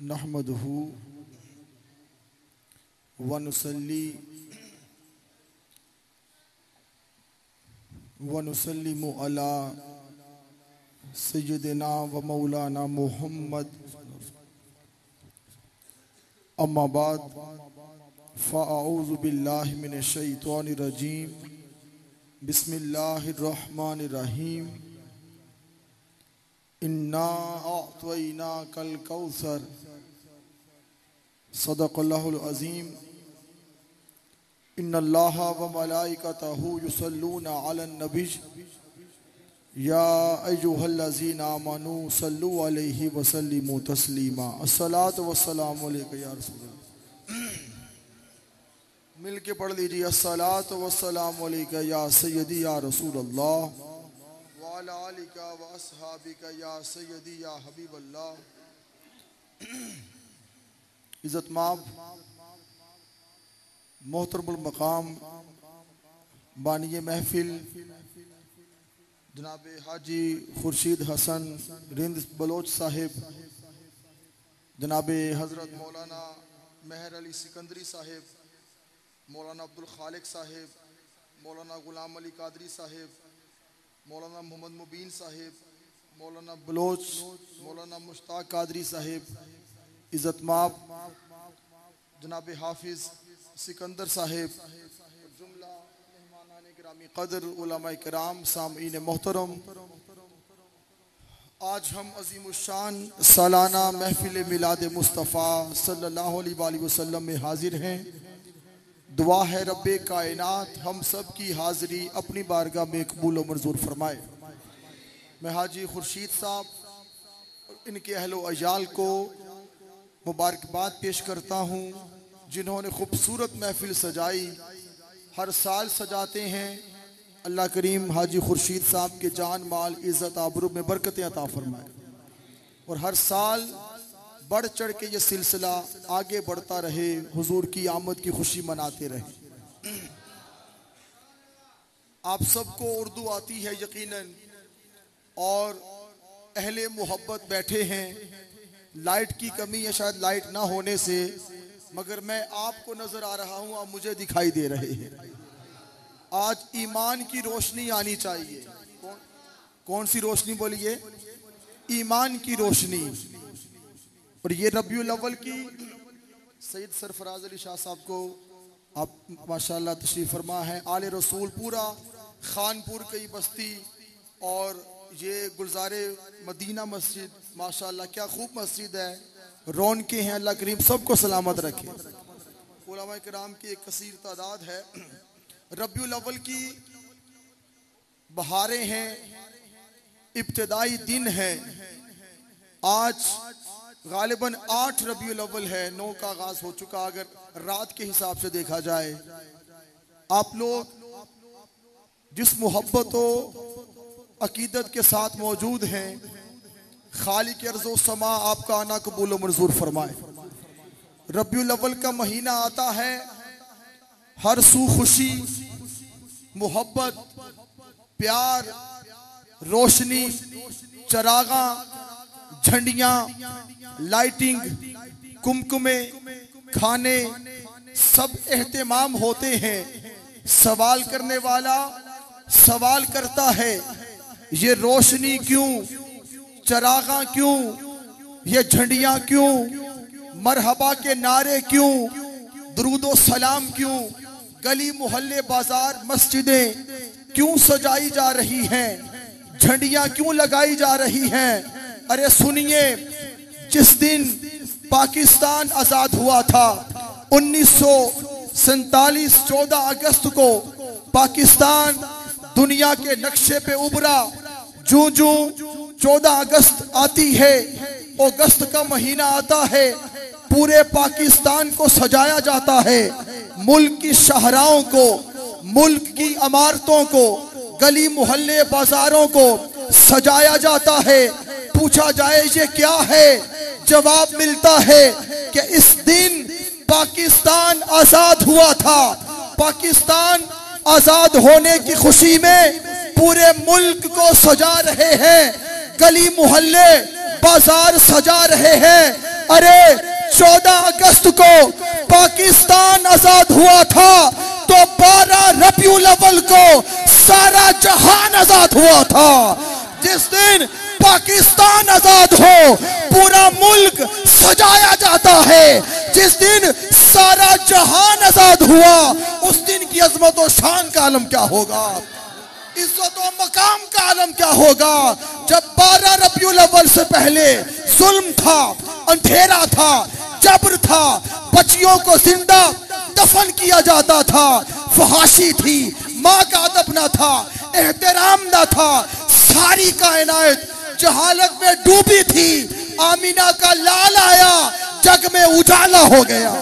नहमदहू व नुसल्ली व नुसल्लिमु अला सय्यदिना व मौलाना मुहम्मद अम्मा बाद फ़अऊज़ु बिल्लाहि मिनश शैतानिर रजीम बिस्मिल्लाहिर रहमानिर रहीम इन्ना अअतैनाकल कौसर सदक़ल्लाहुल अज़ीम इन्नल्लाहा व मलाइकतहू युसल्लूना अलन नबी या अय्युहल्लज़ीना आमनू सल्लु अलैहि व सल्लिमू तस्लीमा अस्सलातु वस्सलामु अलैका या रसूलल्लाह। मिल के पढ़ लीजिए अस्सलातु वस्सलामु अलैका या सय्यदी या रसूलल्लाह व अला आलिका व अस्हाबिका या सय्यदी या हबीबल्लाह। इज़्ज़तमाब मोहतरमुल मकाम बानिए महफिल जनाब हाजी खुर्शीद हसन रिंद बलोच साहिब, जनाब हज़रत मौलाना महर अली सिकंदरी साहिब, मौलाना अब्दुल खालिक साहिब, मौलाना गुलाम अली कादरी साहिब, मौलाना मोहम्मद मुबीन साहिब, मौलाना बलोच, मौलाना मुश्ताक कादरी साहिब, इज़्ज़तमाब जनाब हाफिज़ सिकंदर साहिब, जुमला मेहमानान किरामी क़दर उलमा किराम सामीन मोहतरम, आज हम अज़ीमुश्शान सालाना महफिल मिलाद मुस्तफ़ा सल्लल्लाहु अलैहि वसल्लम में हाजिर हैं। दुआ है रब्बे कायनात हम सब की हाज़िरी अपनी बारगाह में कबूल व मंजूर फरमाए। मैं हाजी खुर्शीद साहब और इनके अहलो अयाल को मुबारकबाद पेश करता हूँ जिन्होंने खूबसूरत महफिल सजाई, हर साल सजाते हैं। अल्लाह करीम हाजी खुर्शीद साहब के जान माल इज़्ज़त आबरू में बरकतें अता फरमाए और हर साल बढ़ चढ़ के ये सिलसिला आगे बढ़ता रहे, हुजूर की आमद की खुशी मनाते रहे। आप सबको उर्दू आती है यकीनन और अहले मोहब्बत बैठे हैं। लाइट की कमी है, शायद लाइट ना होने से, मगर मैं आपको नजर आ रहा हूं, आप मुझे दिखाई दे रहे हैं। आज ईमान की रोशनी आनी चाहिए। कौन सी रोशनी बोलिए? ईमान की रोशनी। और ये रबीउल अव्वल की सैयद सरफराज अली शाह साहब को आप माशाल्लाह तशरीफ फरमा है। आले रसूल पूरा खानपुर की बस्ती और ये गुलजारे मदीना मस्जिद, माशाल्लाह क्या खूब मस्जिद है, रौनकें हैं। अल्लाह करीम सबको सलामत रखे। उलमा किराम की एक कसीर तादाद है। रबीउल अव्वल की बहारें हैं, इब्तिदाई दिन है। आज गालिबन 8 रबीउल अव्वल है, 9 का आगाज हो चुका अगर रात के हिसाब से देखा जाए। आप लोग जिस मोहब्बत अकीदत के साथ मौजूद हैं, खालिक अर्ज़ो समा आपका आना कबूल मंजूर फरमाए। रबीउल अव्वल का महीना आता है, हर सू खुशी, मोहब्बत, प्यार, रोशनी, चरागा, झंडियां, लाइटिंग, कुमकुमे, खाने, सब एहतमाम होते हैं। सवाल करने वाला सवाल करता है, ये रोशनी क्यों, चरागा क्यों, ये झंडियां क्यों, मरहबा के नारे क्यों, दुरूदो सलाम क्यों, गली मोहल्ले बाजार मस्जिदें क्यों सजाई जा रही हैं, झंडियां क्यों लगाई जा रही हैं? अरे सुनिए, जिस दिन पाकिस्तान आजाद हुआ था 1947 14 अगस्त को पाकिस्तान दुनिया के नक्शे पे उभरा। जूं जूं 14 अगस्त आती है, अगस्त का महीना आता है, पूरे पाकिस्तान को सजाया जाता है। मुल्क की शहराओं को, मुल्क की इमारतों को, गली मोहल्ले बाजारों को सजाया जाता है। पूछा जाए ये क्या है, जवाब मिलता है कि इस दिन पाकिस्तान आजाद हुआ था। पाकिस्तान आजाद होने की खुशी में पूरे मुल्क को सजा रहे हैं, गली मोहल्ले बाजार सजा रहे हैं। अरे 14 अगस्त को पाकिस्तान आजाद हुआ था तो 12 रबीउल अव्वल को सारा जहान आजाद हुआ था। जिस दिन पाकिस्तान आजाद हो पूरा मुल्क सजाया जाता है, जिस दिन सारा जहान आजाद हुआ उस दिन की अजमत और शान का आलम क्या होगा, इज्जत और मकाम का आलम क्या होगा। जब 12 रबीउल अव्वल से पहले जुल्म था, अंधेरा था, जबर था, बच्चियों को जिंदा दफन किया जाता था, फहाशी थी, माँ का अदब न था, एहतराम न था, सारी कायनात जहालत में डूबी थी। आमीना का लाल आया, जग में उजाला हो गया,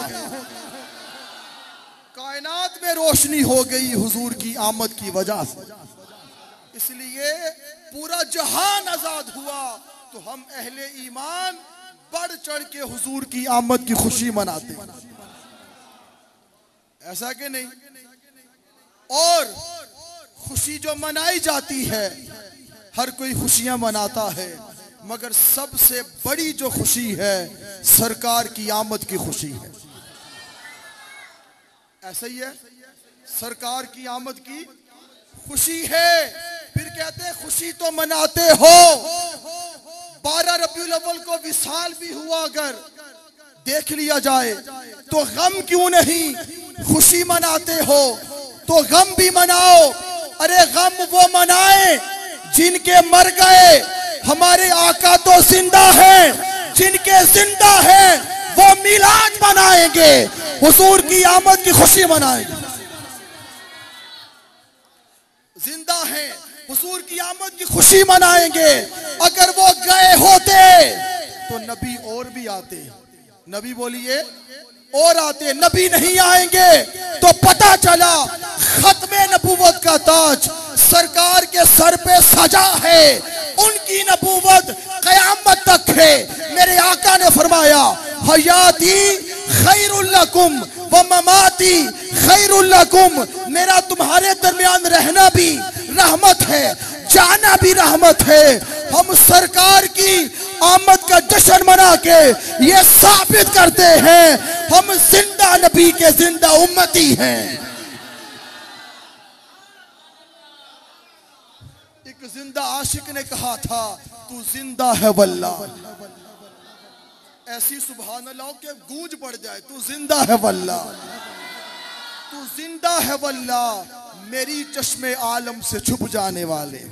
कायनात में रोशनी हो गई हुजूर की आमद की वजह से। इसलिए पूरा जहान आजाद हुआ तो हम अहले ईमान बढ़ चढ़ के हुजूर की आमद की खुशी मनाते हैं, ऐसा कि नहीं। और खुशी जो मनाई जाती है, हर कोई खुशियां मनाता है, मगर सबसे बड़ी जो खुशी है सरकार की आमद की खुशी है। ऐसा ही है, सरकार की आमद की खुशी है। फिर कहते हैं खुशी तो मनाते हो, 12 रबीउल अव्वल को विसाल भी हुआ अगर देख लिया जाए तो गम क्यों नहीं, खुशी मनाते हो तो गम भी मनाओ। अरे गम वो मनाए जिनके मर गए, हमारे आका तो जिंदा है, जिनके जिंदा है वो मिलाद मनाएंगे, हुजूर की आमद की खुशी मनाएंगे। जिंदा है, हुजूर की आमद की खुशी मनाएंगे। अगर वो गए होते तो नबी और भी आते, नबी बोलिए और आते, नबी नहीं आएंगे तो पता चला खत्मे नबूवत का ताज सरकार के सर पे सजा है, उनकी नबूवत कयामत तक है। मेरे आका ने फरमाया हयाती खैरुल लकुम व ममाती खैरुल लकुम, मेरा तुम्हारे दरमियान रहना भी रहमत है, जाना भी रहमत है। हम सरकार की आमद का जश्न मना के ये साबित करते हैं हम जिंदा नबी के जिंदा उम्मती हैं। एक जिंदा आशिक ने कहा था तू जिंदा है वल्ला, ऐसी सुभान अल्लाह के गूंज पड़ जाए, तू जिंदा है वल्ला, तू जिंदा है वल्ला, मेरी चश्मे आलम से छुप जाने वाले।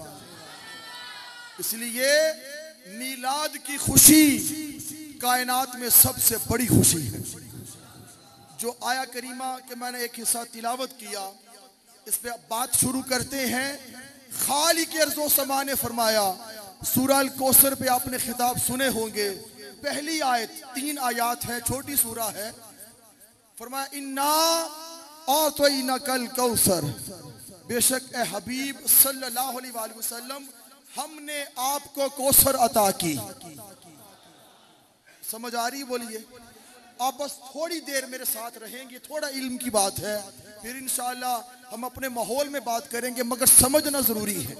इसलिए मीलाद की खुशी कायनात में सबसे बड़ी खुशी है। जो आया करीमा के मैंने एक हिस्सा तिलावत किया, इस पे बात शुरू करते हैं। खालिक अर्ज़ो समा ने फरमाया, सूरह अल कौसर पे आपने खिताब सुने होंगे, पहली आयत, 3 आयात है, छोटी सूरा है। फरमाया इन्ना आतैनाकल कौसर, बेशक ए हबीब सल्लल्लाहु अलैहि वसल्लम हमने आपको कौसर अता की। समझ आ रही? बोलिए। आप बस थोड़ी देर मेरे साथ रहेंगे, थोड़ा इल्म की बात है, फिर इंशाअल्लाह हम अपने माहौल में बात करेंगे, मगर समझना जरूरी है।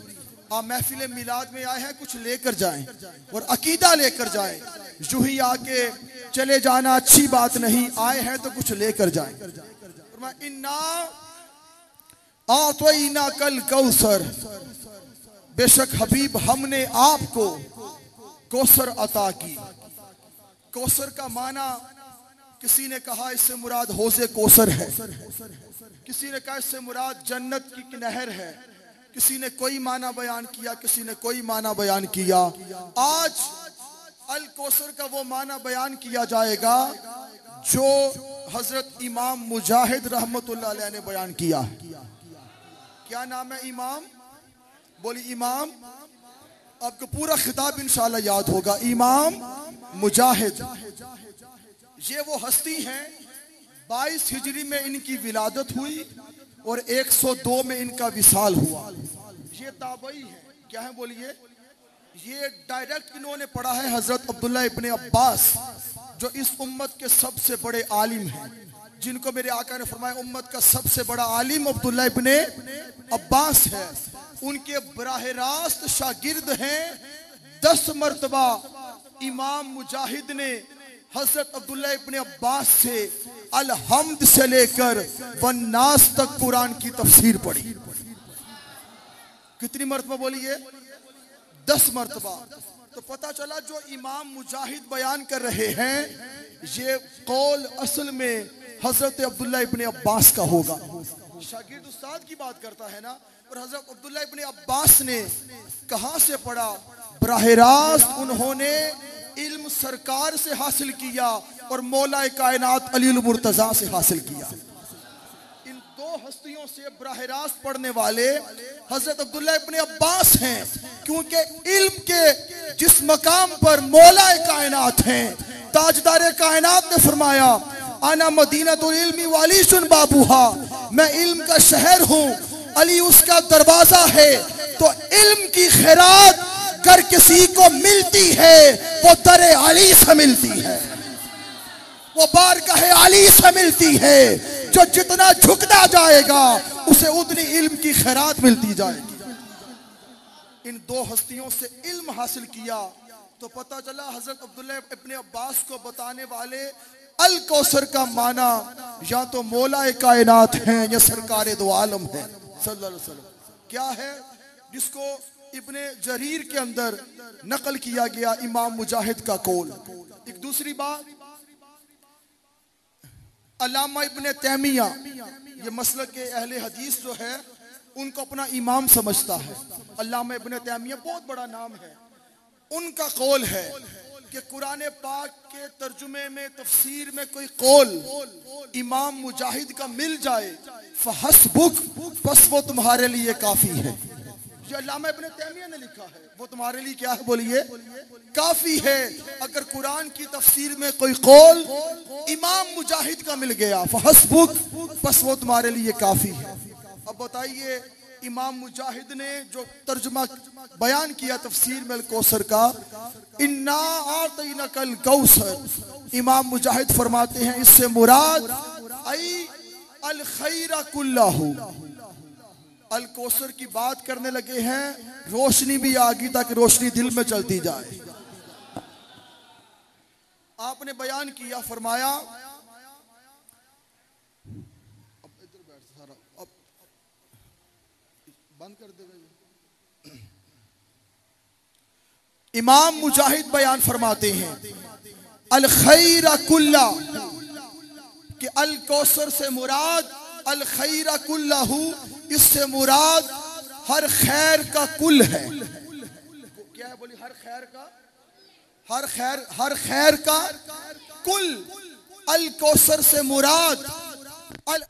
आप महफिल मिलाद में आए हैं, कुछ लेकर जाएं और अकीदा लेकर जाएं। यूं ही आके चले जाना अच्छी बात नहीं, आए हैं तो कुछ लेकर जाएं। इन्ना आतैनाकल कौसर, बेशक हबीब हमने आपको कौसर अता की। कौसर का माना किसी ने कहा इससे मुराद हौज़े कौसर है, किसी ने कहा इससे मुराद जन्नत की नहर है, किसी ने कोई माना बयान किया, किसी ने कोई माना बयान किया। आज अल कौसर का वो माना बयान किया जाएगा जो हजरत इमाम मुजाहिद रहमतुल्लाह अलैह ने बयान किया। क्या नाम है इमाम? बोली इमाम। आपको पूरा खिताब इंशाल्लाह याद होगा। इमाम मुजाहिद, ये वो हस्ती हैं, 22 हिजरी में इनकी विलादत हुई और 102 में इनका विसाल हुआ। ये ताबई है, क्या है बोलिए? ये डायरेक्ट इन्होंने पढ़ा है हजरत अब्दुल्ला इब्ने अब्बास, जो इस उम्मत के सबसे बड़े आलिम हैं, जिनको मेरे आका ने फरमाया उम्मत का सबसे बड़ा आलिम अब्दुल्ला इब्ने अब्बास है। उनके बराह रास्त शागिर्द हैं 10 मरतबा इमाम मुजाहिद ने हजरत अब्दुल्ला इब्ने अब्बास से अल-हम्द से लेकर वन्नास तक कुरान की तफसीर पढ़ी। कितनी मरतबा बोलिए? 10 मरतबा। तो पता चला जो इमाम मुजाहिद बयान कर रहे हैं ये कौल असल में हजरत अब्दुल्ला इब्ने अब्बास का होगा। शागिर्द उस्ताद की बात करता है ना, और हजरत अब्दुल्ला इब्ने अब्बास ने कहां से पढ़ा? बराह रास्त उन्होंने इल्म सरकार से हासिल किया और मौला कायनात अली मुर्तजा से हासिल किया। इन दो हस्तियों से बराह रास्त पढ़ने वाले हजरत अब्दुल्ला इब्ने अब्बास हैं, क्योंकि इल्म के जिस मकाम पर मौला कायनात हैं, ताजदार कायनात ने फरमाया आना मदीनतुल इल्मी वाली सुन बाबूहा, मैं इल्म का शहर हूँ, अली उसका दरवाजा है। तो इल्म की खैरात कर किसी को मिलती है वो दरे अली से मिलती है, वो बारगाह अली से मिलती है। जो जितना झुकता जाएगा उसे उतनी इल्म की खैरात मिलती जाएगी। इन दो हस्तियों से इल्म हासिल किया तो पता चला हजरत अब्दुल्ला इब्ने अब्बास को बताने वाले अल कौसर का माना या तो मौला कायनात हैं या सरकार दो आलम है सल्लल्लाहु अलैहि वसल्लम। क्या है? जिसको इब्ने जरीर के अंदर नकल किया गया इमाम मुजाहिद का कौल। एक दूसरी बात, अल्लामा इब्ने तैमिया, ये मसलक के अहले हदीस जो है उनको अपना इमाम समझता है। अल्लामा इब्ने तैमिया बहुत बड़ा नाम है। उनका कौल है कि कुरान पाक के तर्जुमे में तफसीर में कोई कौल इमाम मुजाहिद का मिल जाए फहस्बुक, बस वो तुम्हारे लिए काफी है। ये अल्लामा इब्ने तैमिया ने लिखा है, वो तुम्हारे लिए क्या है? बोलिए, काफी है। अगर कुरान की तफसीर में कोई कौल इमाम मुजाहिद का मिल गया फहस्बुक, बस वो तुम्हारे लिए काफी है। अब बताइए इमाम मुजाहिद ने जो तर्जुमा बयान किया तफसीर में कौसर का, इन्ना आतैनकल कौसर, इमाम मुजाहिद फरमाते हैं इससे मुराद आई अल खैरा कुल्लाहु, अल कौसर की बात करने लगे हैं, रोशनी भी आ गई ताकि रोशनी दिल में चलती जाए। आपने बयान किया, फरमाया बंद कर दे। इमाम मुजाहिद बयान फरमाते हैं अल खैरा कुल्ला, कि अल कौसर से मुराद अल खैरा कुल्लाहु, इससे मुराद हर खैर का कुल है। क्या है? बोली, हर खैर का, हर खैर का कुल। अल कौसर से मुराद अल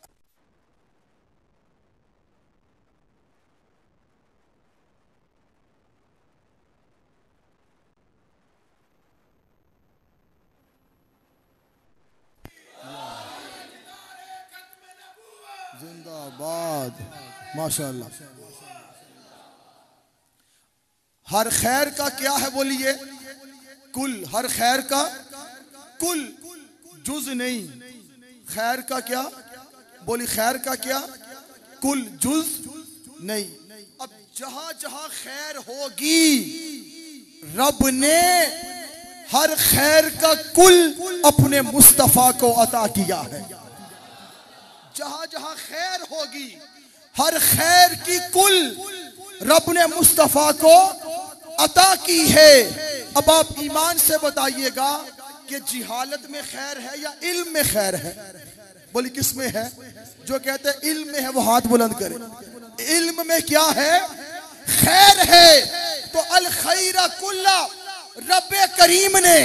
जिंदाबाद, माशाअल्लाह। हर खैर का क्या है? बोलिए, कुल। हर खैर का कुल, जुज नहीं। खैर का क्या? बोली, खैर का क्या? कुल, जुज नहीं। अब जहां जहां खैर होगी रब ने हर खैर का कुल अपने मुस्तफा को अता किया है। जहां जहां खैर होगी हर खैर की कुल रब ने मुस्तफा को अता की है। अब आप ईमान से बताइएगा कि जिहालत में खैर है या इल्म में खैर है? बोली, किस में है? जो कहते हैं इल्म में है वो हाथ बुलंद करे। इल्म में क्या है? खैर है। तो अल खैरा कुल्ला, रब करीम ने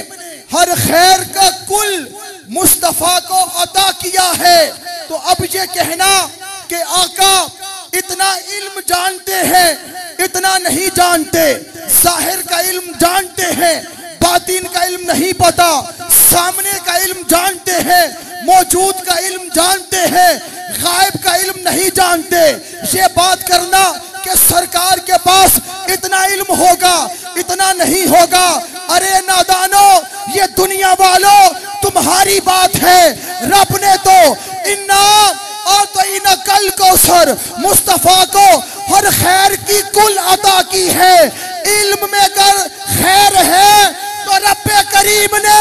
हर खैर का कुल मुस्तफा को अता किया है। तो अब ये कहना कि आका इतना इल्म जानते हैं, इतना नहीं जानते, जाहिर का इल्म जानते हैं, बातिन का इल्म नहीं पता, सामने का इल्म जानते हैं, मौजूद का इल्म जानते हैं, गायब का इल्म नहीं जानते, ये बात करना कि सरकार के पास इतना इल्म होगा, इतना नहीं होगा, अरे नादानो, ये दुनिया वालों तुम्हारी बात है। रब ने तो इन्ना आतैना कल कौसर मुस्तफा को हर खैर की कुल अता की है। इल्म में अगर खैर है तो रब करीम ने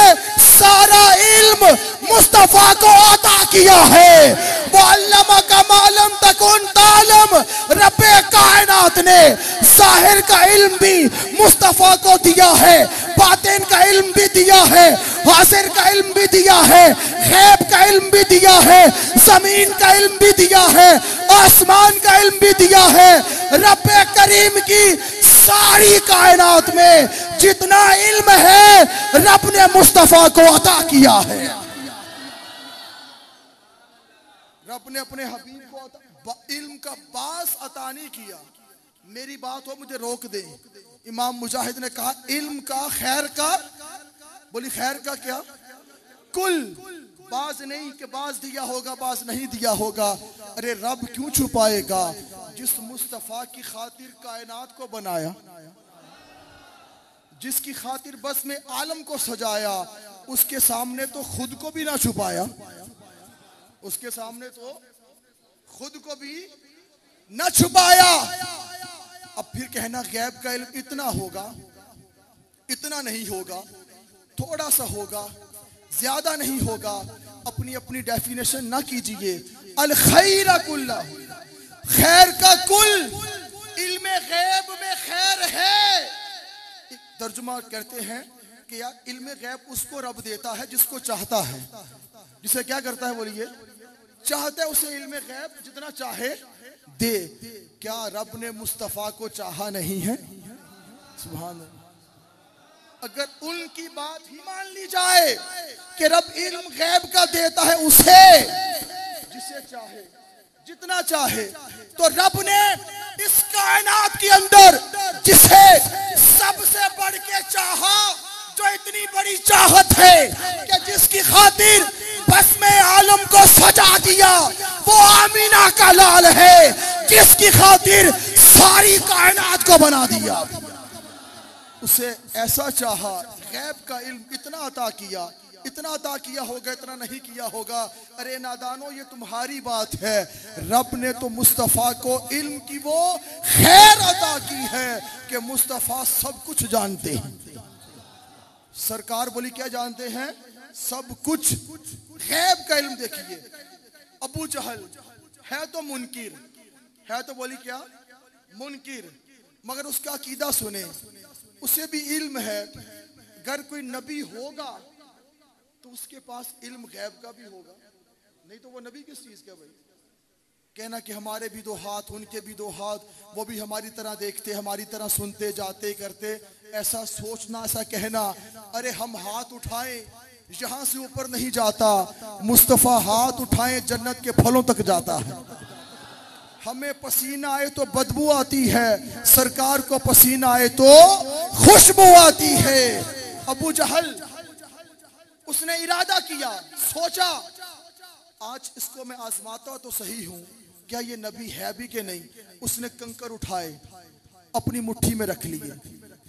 सारा इल्म मुस्तफा को अता किया है। वो अल्लमा का मालम तकुन तालम, रब्बे कायनात ने जाहिर का इल्म भी मुस्तफा को दिया है, बातिन का इल्म भी दिया है, हासिर का इल्म भी दिया है, गैब का इल्म भी दिया है, जमीन का इल्म भी दिया है, आसमान का इल्म भी दिया है। रब्बे करीम की सारी कायनात में जितना इल्म है रब ने मुस्तफा को अता किया है। रब ने अपने हबीब को इल्म का बास अता नहीं किया। मेरी बात हो मुझे रोक दे। इमाम मुजाहिद ने कहा इल्म का खैर का, बोली खैर का क्या, कुल, बाज नहीं कि बाज दिया होगा बाज नहीं दिया होगा। अरे रब क्यों छुपाएगा, जिस मुस्तफा की खातिर कायनात को बनाया, जिसकी खातिर बस में आलम को सजाया, उसके सामने तो खुद को भी ना छुपाया, उसके सामने तो खुद को भी ना छुपाया। अब फिर कहना गैब का इल्म इतना होगा, इतना नहीं होगा, थोड़ा सा होगा, ज्यादा नहीं होगा। अपनी अपनी डेफिनेशन ना कीजिए। अल खैर कुल्ला, खैर का कुल, इल्म गैब में खैर है। तर्जुमा करते हैं कि यार इल्म गैब उसको रब देता है जिसको चाहता है। जिसे क्या करता है बोलिए, चाहता है उसे इल्म गैब जितना चाहे दे। क्या रब ने मुस्तफा को चाहा नहीं है? सुभान अल्लाह। अगर उनकी बात ही मान ली जाए कि रब इल्म गैब का देता है उसे जिसे चाहे जितना चाहे, तो रब ने इस कायनात के अंदर जिसे सबसे बढ़ के चाहा, जो इतनी बड़ी चाहत है कि जिसकी खातिर बस में आलम को सजा दिया, वो आमीना का लाल है, जिसकी खातिर सारी कायनात को बना दिया। उसे ऐसा चाहा, गैब का इल्म इतना अता किया, इतना अता किया होगा, इतना नहीं किया होगा। अरे नादानो, ये तुम्हारी बात है। रब ने तो मुस्तफा को इल्म की वो खैर अता की है कि मुस्तफा सब कुछ जानते हैं। सरकार बोली क्या जानते हैं? सब कुछ। गैब का इल्म देखिए, अबू जहल है तो मुनकिर है, तो बोली क्या मुनकिर, मगर उसका अकीदा सुने, उसे भी इल्म है। अगर कोई नबी होगा तो उसके पास इल्म गैब का भी होगा, नहीं तो वो नबी किस चीज का भाई? कहना कि हमारे भी दो हाथ, उनके भी दो हाथ, वो भी हमारी तरह देखते, हमारी तरह सुनते, जाते करते, ऐसा सोचना, ऐसा कहना। अरे हम हाथ उठाएं यहां से ऊपर नहीं जाता, मुस्तफा हाथ उठाएं जन्नत के फलों तक जाता है। हमें पसीना आए तो बदबू आती है, सरकार को पसीना आए तो खुशबू आती है। अबू जहल, उसने इरादा किया, सोचा आज इसको मैं आजमाता तो सही हूं, क्या ये नबी है भी कि नहीं। उसने कंकर उठाए, अपनी मुट्ठी में रख लिए।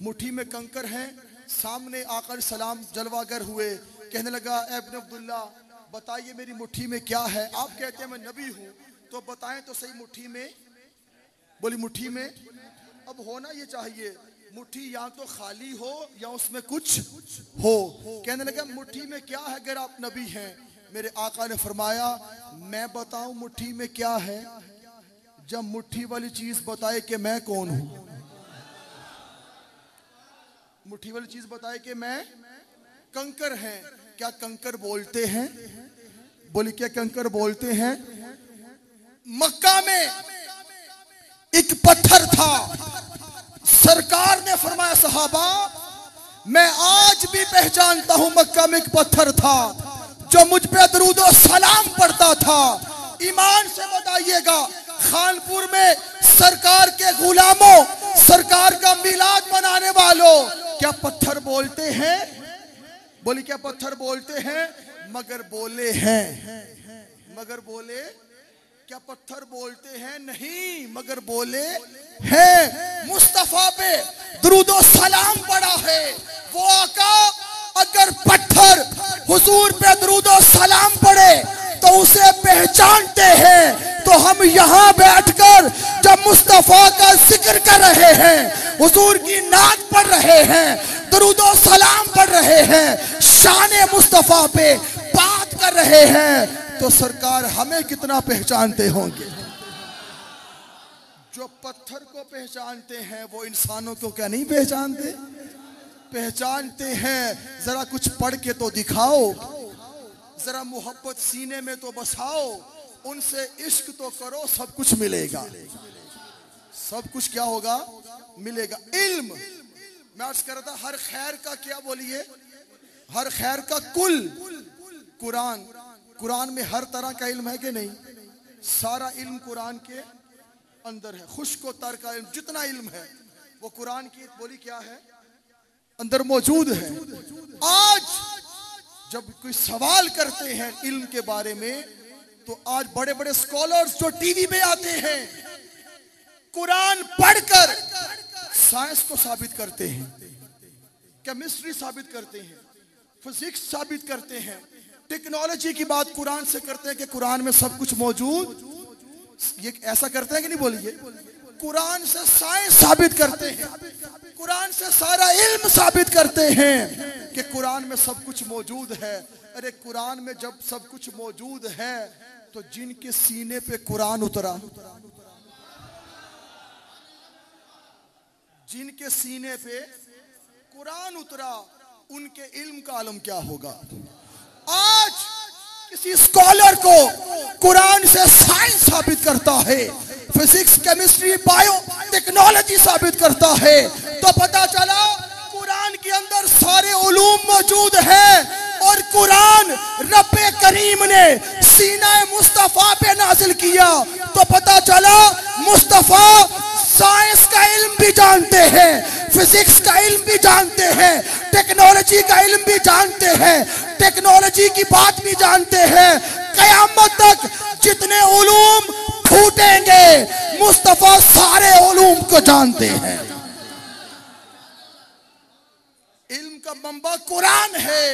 मुट्ठी में कंकर हैं, सामने आकर सलाम जलवागर हुए। कहने लगा, इब्न अब्दुल्ला बताइए मेरी मुट्ठी में क्या है? आप कहते हैं मैं नबी हूं, तो बताएं तो सही मुट्ठी में। बोली मुट्ठी में अब होना ये चाहिए, मुट्ठी या तो खाली हो या उसमें कुछ हो। कहने लगा मुट्ठी में क्या है अगर आप नबी हैं? मेरे आका ने फरमाया, मैं बताऊं मुट्ठी में क्या है? जब मुट्ठी वाली चीज बताए कि मैं कौन हूं, मुट्ठी वाली चीज बताए कि मैं कंकर हैं। क्या कंकर बोलते हैं? बोली क्या कंकर बोलते हैं? मक्का में एक पत्थर था, सरकार ने फरमाया सहाबा मैं आज भी पहचानता हूं, मक्का में एक पत्थर था जो मुझ पे दरूदो सलाम पढ़ता था। ईमान से बताइएगा, खानपुर में सरकार के गुलामों, सरकार का मिलाद मनाने वालों, क्या पत्थर बोलते हैं? बोली क्या पत्थर बोलते हैं? मगर बोले हैं, मगर बोले क्या पत्थर बोलते हैं? नहीं, मगर बोले हैं। मुस्तफा पे दुरूदो सलाम पड़ा है वो आका। अगर पत्थर हुजूर पे दुरूदो सलाम पड़े तो उसे पहचानते हैं। तो हम यहाँ बैठकर जब मुस्तफा का जिक्र कर रहे हैं, हुजूर की नात पढ़ रहे हैं, दुरूदो सलाम पढ़ रहे हैं, शान मुस्तफा पे बात कर रहे हैं तो सरकार हमें कितना पहचानते होंगे। जो पत्थर को पहचानते हैं वो इंसानों को क्या नहीं पहचानते? पहचानते हैं। जरा कुछ पढ़ के तो दिखाओ, जरा मोहब्बत सीने में तो बसाओ, उनसे इश्क तो करो, सब कुछ मिलेगा। सब कुछ क्या होगा? मिलेगा। इल्म, मैं अर्ज कर रहा था, हर खैर का क्या बोलिए? हर खैर का कुल कुरान। कुरान में हर तरह का इल्म है कि नहीं? सारा इल्म कुरान के अंदर है। खुश्क व तर का इल्म, जितना इल्म है वो कुरान की बोली क्या है? अंदर मौजूद है। आज जब कोई सवाल करते हैं इल्म के बारे में तो आज बड़े बड़े स्कॉलर्स जो टीवी पे आते हैं कुरान पढ़कर साइंस को साबित करते हैं, केमिस्ट्री साबित करते हैं, फिजिक्स साबित करते हैं, टेक्नोलॉजी की बात कुरान से करते हैं कि कुरान में सब कुछ मौजूद। ये ऐसा करते हैं कि नहीं? बोलिए। कुरान से साइंस साबित करते हैं, कुरान से सारा इल्म साबित करते हैं कि कुरान में सब कुछ मौजूद है। अरे कुरान में जब सब कुछ मौजूद है तो जिनके सीने पे कुरान उतरा, जिनके सीने पे कुरान उतरा, उनके इल्म का आलम क्या होगा? आज किसी स्कॉलर को कुरान से साइंस साबित करता है, फिजिक्स, केमिस्ट्री, बायो टेक्नोलॉजी साबित करता है तो पता चला कुरान के अंदर सारे उलूम मौजूद है। और कुरान रब्बे करीम ने सीना मुस्तफा पे नाजिल किया तो पता चला मुस्तफा साइंस का इल्म भी जानते हैं, फिजिक्स का इल्म भी जानते हैं, टेक्नोलॉजी का इल्म भी जानते हैं, टेक्नोलॉजी की बात भी जानते हैं। कयामत तक जितने उलूम फूटेंगे मुस्तफा सारे उलूम को जानते हैं। इल्म का मंबा कुरान है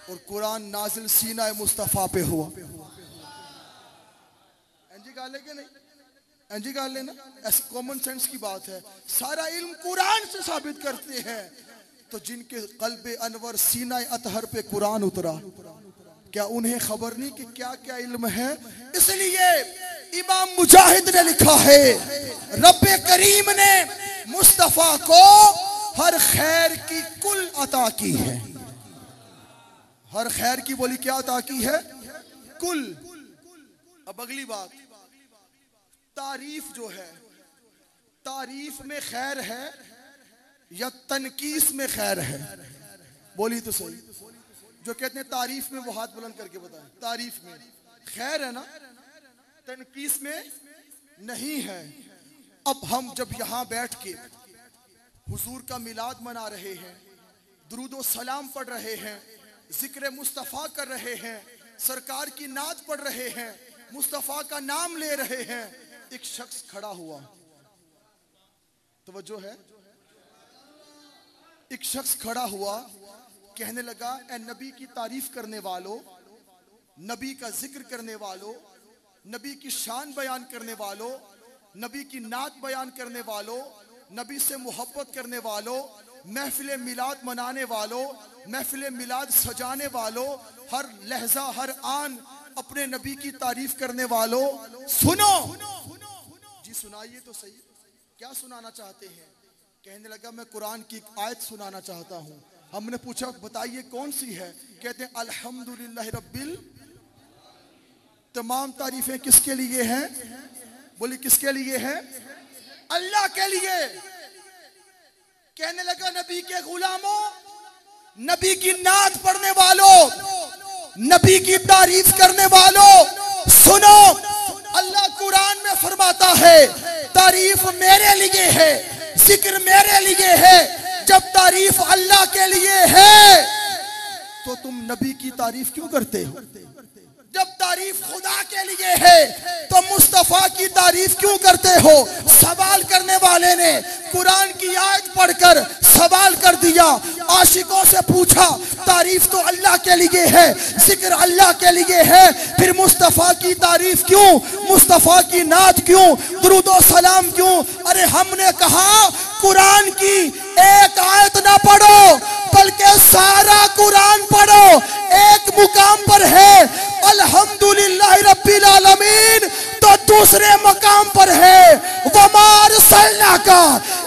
और कुरान नाजिल सीना मुस्तफा पे हुआ। एनजी गा ले के नहीं? एनजी गा लेना, ऐसी कॉमन सेंस की बात है। सारा इल्म कुरान से साबित करते हैं तो जिनके कल्बे अनवर सीना अतहर पे कुरान उतरा, क्या उन्हें खबर नहीं कि क्या क्या इल्म है? इसलिए इमाम मुजाहिद ने लिखा है रब्बे करीम ने मुस्तफा को हर खैर की कुल अता की है। हर खैर की बोली क्या अता की है? कुल। अब अगली बात, तारीफ जो है, तारीफ में खैर है या तनकीस में खैर है? बोली तो सही। जो कहते हैं तारीफ में वो हाथ बुलंद करके बताएं। तारीफ में खैर है ना, तनकीस में नहीं है। अब हम जब यहां बैठ के हुजूर का मिलाद मना रहे हैं, दुरूद व सलाम पढ़ रहे हैं, जिक्र मुस्तफ़ा कर रहे हैं, सरकार की नात पढ़ रहे हैं, मुस्तफ़ा का नाम ले रहे हैं, एक शख्स खड़ा हुआ, तवज्जो है, एक शख्स खड़ा हुआ, कहने लगा ए नबी की तारीफ करने वालों, नबी का जिक्र करने वालों, नबी की शान बयान करने वालों, नबी की नात बयान करने वालों, नबी से मोहब्बत करने वालों, महफिल मिलाद मनाने वालों, महफिल मिलाद सजाने वालों, हर लहजा हर आन अपने नबी की तारीफ करने वालों, सुनो। जी सुनाइए तो सही, क्या सुनाना चाहते हैं? कहने लगा मैं कुरान की एक आयत सुनाना चाहता हूँ। हमने पूछा बताइए कौन सी है? कहते हैं अल्हम्दुलिल्लाह रब्बिल, तमाम तारीफें किसके लिए हैं? बोली किसके लिए है? अल्लाह के लिए। कहने लगा नबी के गुलामों, नबी की नात पढ़ने वालों, नबी की तारीफ करने वालों, सुनो, अल्लाह कुरान में फरमाता है तारीफ मेरे लिए है, जिक्र मेरे लिए है। जब तारीफ अल्लाह के लिए है तो तुम नबी की तारीफ क्यों करते हो? जब तारीफ खुदा के लिए है तो मुस्तफा की तारीफ क्यों करते हो? सवाल करने वाले ने कुरान की आयत पढ़कर सवाल कर दिया, आशिकों से पूछा तारीफ तो अल्लाह के लिए है, जिक्र अल्लाह के लिए है, फिर मुस्तफा की तारीफ क्यों, मुस्तफा की नात क्यों, दुरूद व सलाम क्यों? अरे हमने कहा कुरान की एक आयत ना पढ़ो, बल्कि सारा कुरान पढ़ो। एक मुकाम पर है अल्हम्दुलिल्लाह रब्बिल आलमीन, तो दूसरे मकाम पर है वमा अरसलनाका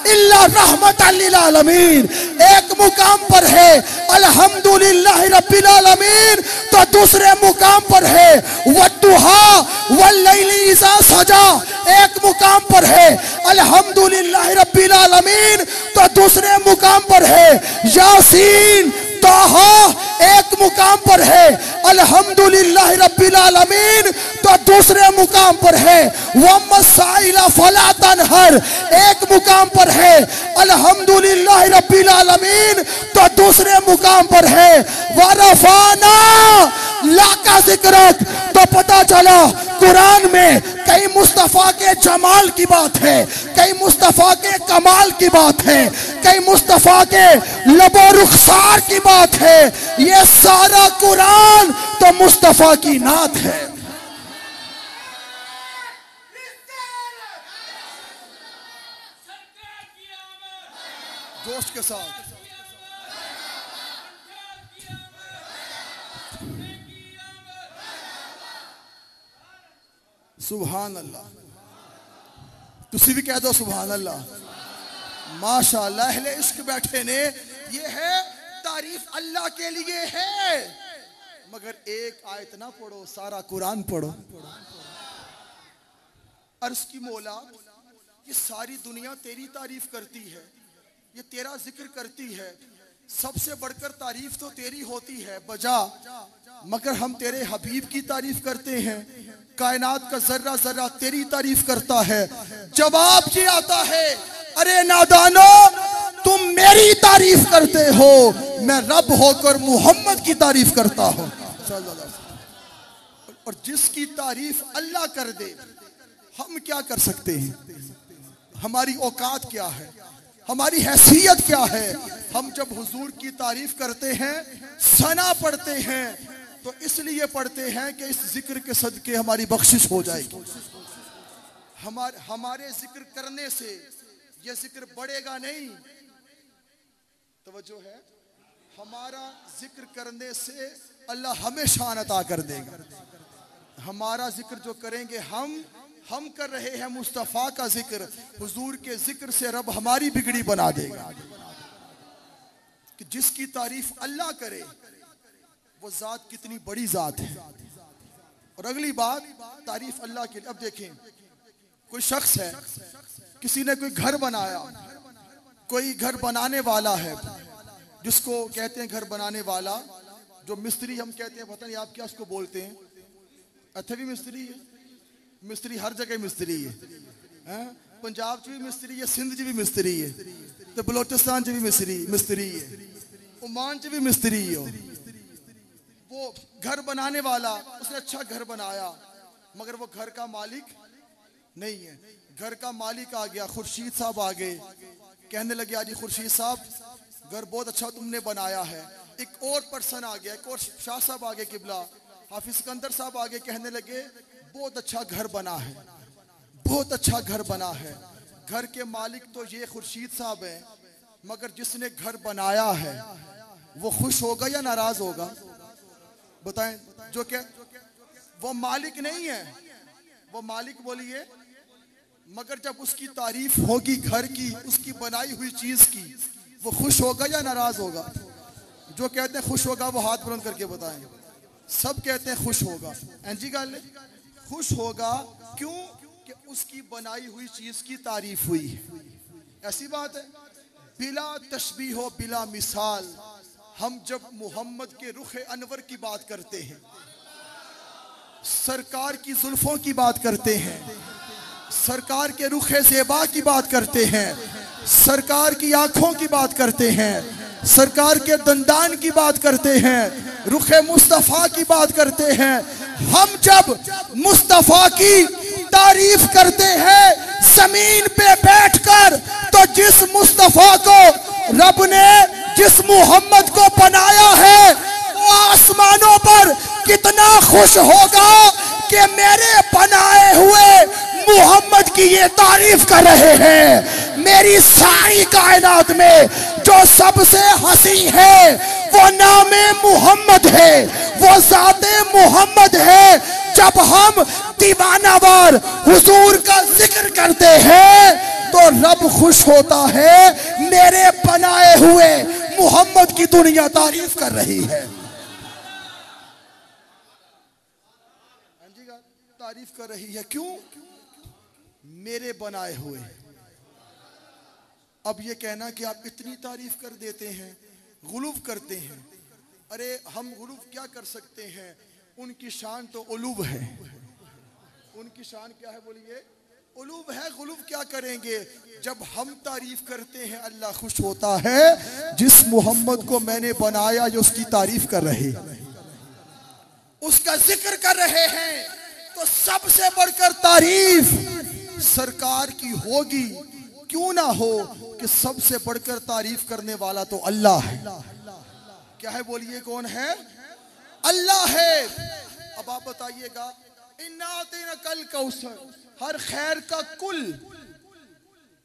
इल्ला रहमतल लिल आलमीन। एक मुकाम पर है अल्हम्दुलिल्लाह रब्बिल आलमीन, तो दूसरे मुकाम पर है वद्दुहा वल्लैलि इज़ा सजा। एक मुकाम पर है अल्हम्दुलिल्लाह रब्बिल आलमीन, तो दूसरे मुकाम पर है यासीन ताहा। एक मुकाम पर है अल्हम्दुलिल्लाह रब्बिल आलमीन, तो दूसरे मुकाम पर है वमसाइला फला तनहर। एक मुकाम पर है अल्हम्दुलिल्लाह रब्बिल आलमीन, तो दूसरे मुकाम पर है वरफाना लाका जिक्रक। तो पता चला कुरान में कई मुस्तफा के जमाल की बात है, कई मुस्तफा के कमाल की बात है, कई मुस्तफा के लबो रुखसार की बात है। ये सारा कुरान तो मुस्तफा की नात है। जोश के साथ सुभान अल्लाह। तुसी भी कह दो सुभान अल्लाह। माशाअल्लाह अहले इश्क बैठे ने, ये है तारीफ अल्लाह के लिए है। मगर एक आयत ना पढ़ो, सारा कुरान पढ़ो। अर्ज की मौला, ये सारी दुनिया तेरी तारीफ करती है, ये तेरा जिक्र करती है, सबसे बढ़कर तारीफ तो तेरी होती है बजा, मगर हम तेरे हबीब की तारीफ करते हैं। कायनात का जर्रा जर्रा तेरी तारीफ करता है। जवाब ये आता है, अरे नादानो, तुम मेरी तारीफ करते हो, मैं रब होकर मोहम्मद की तारीफ करता हूं। और जिसकी तारीफ अल्लाह कर दे, हम क्या कर सकते हैं? हमारी औकात क्या है, हमारी हैसियत क्या है? हम जब हुजूर की तारीफ करते हैं, सना पढ़ते हैं, तो इसलिए पढ़ते हैं कि इस जिक्र के सदके हमारी बख्शिश हो जाएगी। हमारे जिक्र करने से यह जिक्र बढ़ेगा नहीं, तवज्जो है, हमारा जिक्र करने से अल्लाह हमें शान अता कर देगा। हमारा जिक्र जो करेंगे हम कर रहे हैं मुस्तफ़ा का जिक्र, हुजूर के जिक्र से रब हमारी बिगड़ी बना देगा। कि जिसकी तारीफ अल्लाह करे वो जात कितनी बड़ी जात है। और अगली बात, तारीफ अल्लाह की। अब देखें, कोई शख्स है, किसी ने कोई घर बनाया, कोई घर बनाने वाला है, जिसको कहते हैं घर बनाने वाला, जो मिस्त्री हम कहते हैं, पता नहीं आप क्या उसको बोलते हैं, अथवी मिस्त्री है। मिस्त्री हर जगह मिस्त्री है, पंजाब च भी मिस्त्री है, सिंध च भी मिस्त्री है, तो बलोचिस्तान च भी मिस्त्री है, ओमान च भी मिस्त्री है। वो घर बनाने वाला, उसने अच्छा घर बनाया, मगर वो घर का मालिक नहीं है। घर का मालिक आ गया, खुर्शीद साहब आ गए, कहने लगे आजी खुर्शीद साहब, घर बहुत अच्छा तुमने बनाया है। एक और पर्सन आ गया, एक और शाह साहब आ गए, किबला हाफिज सिकंदर साहब आ गए, कहने लगे बहुत अच्छा घर बना है, बहुत अच्छा घर बना है। घर के मालिक तो ये खुर्शीद साहब है, मगर जिसने घर बनाया है वो खुश होगा या नाराज होगा? बताएं। जो क्या वो मालिक नहीं है, वो मालिक बोलिए, मगर जब उसकी तारीफ होगी घर की, उसकी बनाई हुई चीज की, वो खुश होगा या नाराज होगा? जो कहते हैं खुश होगा वो हाथ बुलंद करके बताएं। सब कहते हैं खुश होगा। एनजी गाल खुश होगा, क्यों? कि उसकी बनाई हुई चीज की तारीफ हुई है। ऐसी बात है, बिला तशबीह हो बिला मिसाल। हम जब मोहम्मद के रुख अनवर की बात करते हैं, सरकार की जुल्फों की बात करते हैं, सरकार के रुख ज़ेबा की बात करते हैं, सरकार की आंखों की बात करते हैं, सरकार के दंदान की बात करते हैं, रुख मुस्तफ़ा की बात करते हैं। हम जब मुस्तफ़ा की तारीफ करते हैं जमीन पे बैठकर, तो जिस मुस्तफ़ा को रब ने, जिस मोहम्मद को बनाया है, वो आसमानों पर कितना खुश होगा कि मेरे बनाए हुए मोहम्मद की ये तारीफ कर रहे हैं। मेरी सारी कायनात में जो सबसे हसी है वो नामे मुहम्मद है, वो ज़ाते मुहम्मद है। जब हम दीवानावार हुजूर का जिक्र करते हैं तो रब खुश होता है। मेरे बनाए हुए मुहम्मद की दुनिया तारीफ कर रही है, तारीफ कर रही है। क्यों? मेरे बनाए हुए। अब ये कहना कि आप इतनी तारीफ कर देते हैं, गुलूव करते हैं, अरे हम गुलूव क्या कर सकते हैं? उनकी शान तो उलूव है। उनकी शान क्या है बोलिए? उलूव है। गुलूव क्या करेंगे? जब हम तारीफ करते हैं अल्लाह खुश होता है। जिस मोहम्मद को मैंने बनाया ये उसकी तारीफ कर रहे, उसका जिक्र कर रहे हैं, तो सबसे बढ़कर तारीफ सरकार की होगी। क्यों ना हो कि सबसे बढ़कर तारीफ करने वाला तो अल्लाह है। क्या है बोलिए? कौन है? अल्लाह है। अब आप बताइएगा, इन्ना आतेना कल कौसर, हर खैर का कुल।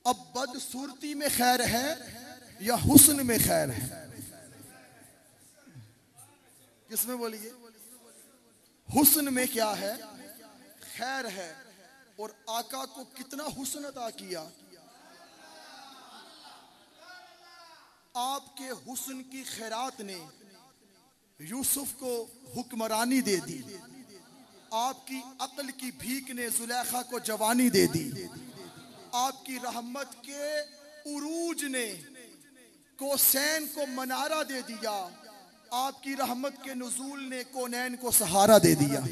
अब बदसूरती में खैर है या हुस्न में खैर है? किसमें बोलिए? हुस्न में क्या है? खैर है। और आका को कितना हुस्न अता किया। आपके हुस्न की खैरात ने यूसुफ को हुक्मरानी दे दी। आपकी अक्ल की भीख ने जुलेखा को जवानी दे दी। आपकी रहमत के उरूज ने कोसैन को मनारा दे दिया। आपकी रहमत के नुज़ूल ने कोनैन को सहारा दे दिया।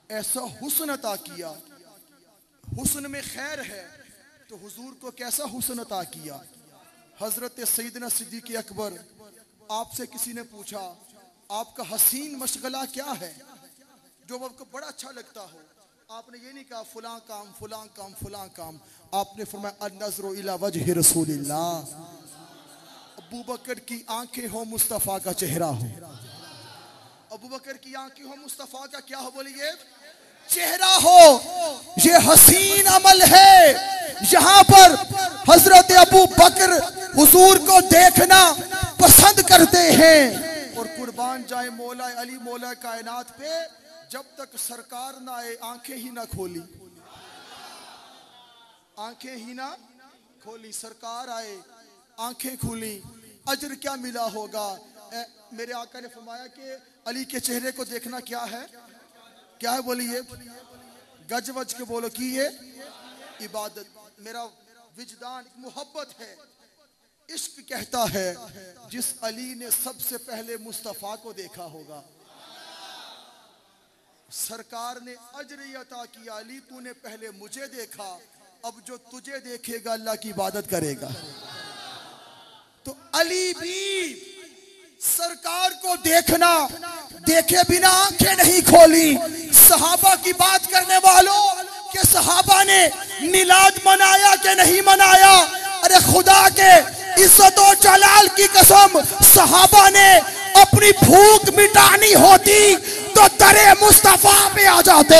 ऐसा हुस्न अता किया। हुस्न में खैर है तो हुजूर को कैसा हुस्न अता किया। हजरत सैयदना सिद्दीक़ अकबर, आपसे किसी ने पूछा आपका हसीन मशगला क्या है जो आपको बड़ा अच्छा लगता हो? आपने ये नहीं कहा फुला काम फुला काम फुला काम, आपने फरमाया अन्नज़्रु इला वजहि रसूलिल्लाह। अबू बकर की आंखें हो मुस्तफ़ा का चेहरा हो। अबू बकर की आंखें हो मुस्तफ़ा का क्या हो बोलिए? चेहरा हो। ये हसीन अमल है। यहाँ पर हजरत अबू बकर हुजूर को देखना पसंद करते हैं। और कुर्बान जाए मौला अली मौला कायनात पे, जब तक सरकार ना आए आंखें ही ना खोली, आंखें ही ना खोली। सरकार आए आंखें खुली, अजर क्या मिला होगा। मेरे आका ने फरमाया कि अली के चेहरे को देखना क्या है? क्या है बोलिए? गज वज के बोलो कि ये इबादत। मेरा विजदान मोहब्बत है। इश्क कहता है जिस अली ने सबसे पहले मुस्तफा को देखा होगा। सरकार ने अजर अता किया, अली तूने पहले मुझे देखा, अब जो तुझे देखेगा अल्लाह की इबादत करेगा। तो अली भी सरकार को देखना, देखे बिना आंखें नहीं खोली। सहाबा की बात करने वालों के सहाबा ने मिलाद मनाया कि नहीं मनाया? अरे खुदा के इज्जत और जलाल की कसम, सहाबा ने अपनी भूख मिटानी होती तो दरे मुस्तफा पे आ जाते,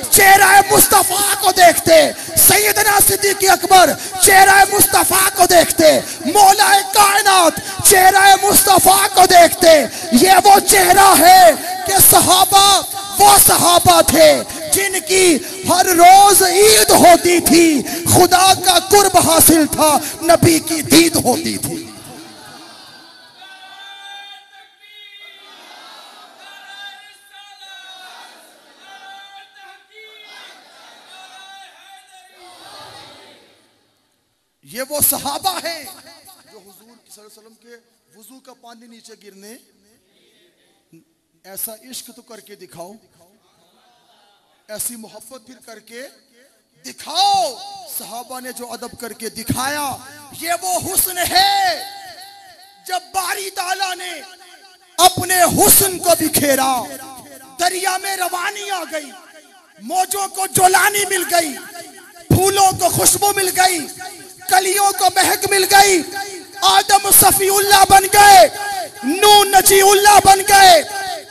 चेहरा मुस्तफा को देखते। सैयदना सिद्दीक़ अकबर चेहरा मुस्तफा को देखते, मौला कायनात चेहरा मुस्तफा को देखते। ये वो चेहरा है कि सहाबा वो सहाबा थे जिनकी हर रोज ईद होती थी, खुदा का कुर्ब हासिल था, नबी की दीद होती थी। ये वो सहाबा हैं जो हुजूर सल्लल्लाहु अलैहि वसल्लम के वुजू का पानी नीचे गिरने, ऐसा इश्क तो करके दिखाओ, ऐसी मोहब्बत फिर करके दिखाओ। सहाबा ने जो अदब करके दिखाया, ये वो हुस्न है। जब बारी ताला ने अपने हुस्न को बिखेरा, दरिया में रवानी आ गई, मौजों को जोलानी मिल गई, फूलों को खुशबू मिल गई, कलियों को महक मिल गई। आदम सफीउल्लाह बन गए, नूह नजीउल्लाह बन गए,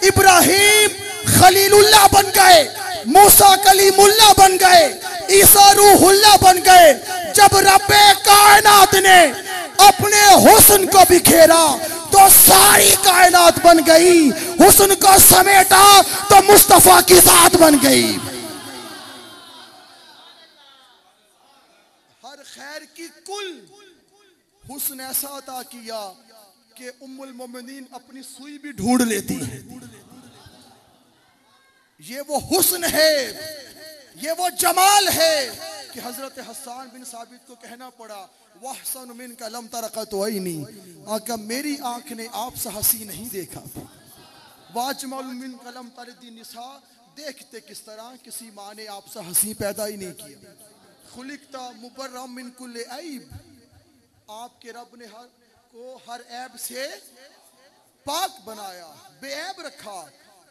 इब्राहिम खलीलुल्लाह बन गए, मूसा कलीमुल्लाह बन गए, ईसा रूहुल्लाह बन गए। जब रब्बे कायनात ने अपने हुस्न को बिखेरा तो सारी कायनात बन गई, हुस्न को समेटा तो मुस्तफा की जात बन गई। हर खैर की कुल हुस्न ऐसा अता किया कि उम्मुल मोमिनीन अपनी सुई भी ढूंढ लेती है। ये वो हुस्न है, ये वो जमाल है कि हजरत हसन बिन साबित को कहना पड़ा वहसन मिन का लम तरक़त ऐनी, आका मेरी आंख ने आपसे हंसी नहीं देखा। वाजमल मिन कलम तरदी निसा, देखते किस तरह किसी माँ ने आपसे हंसी पैदा ही नहीं किया। खुलिकता मुबर्रम मिन कुल्ले ऐब, आपके रब ने हर ऐब से पाक बनाया, बेऐब रखा।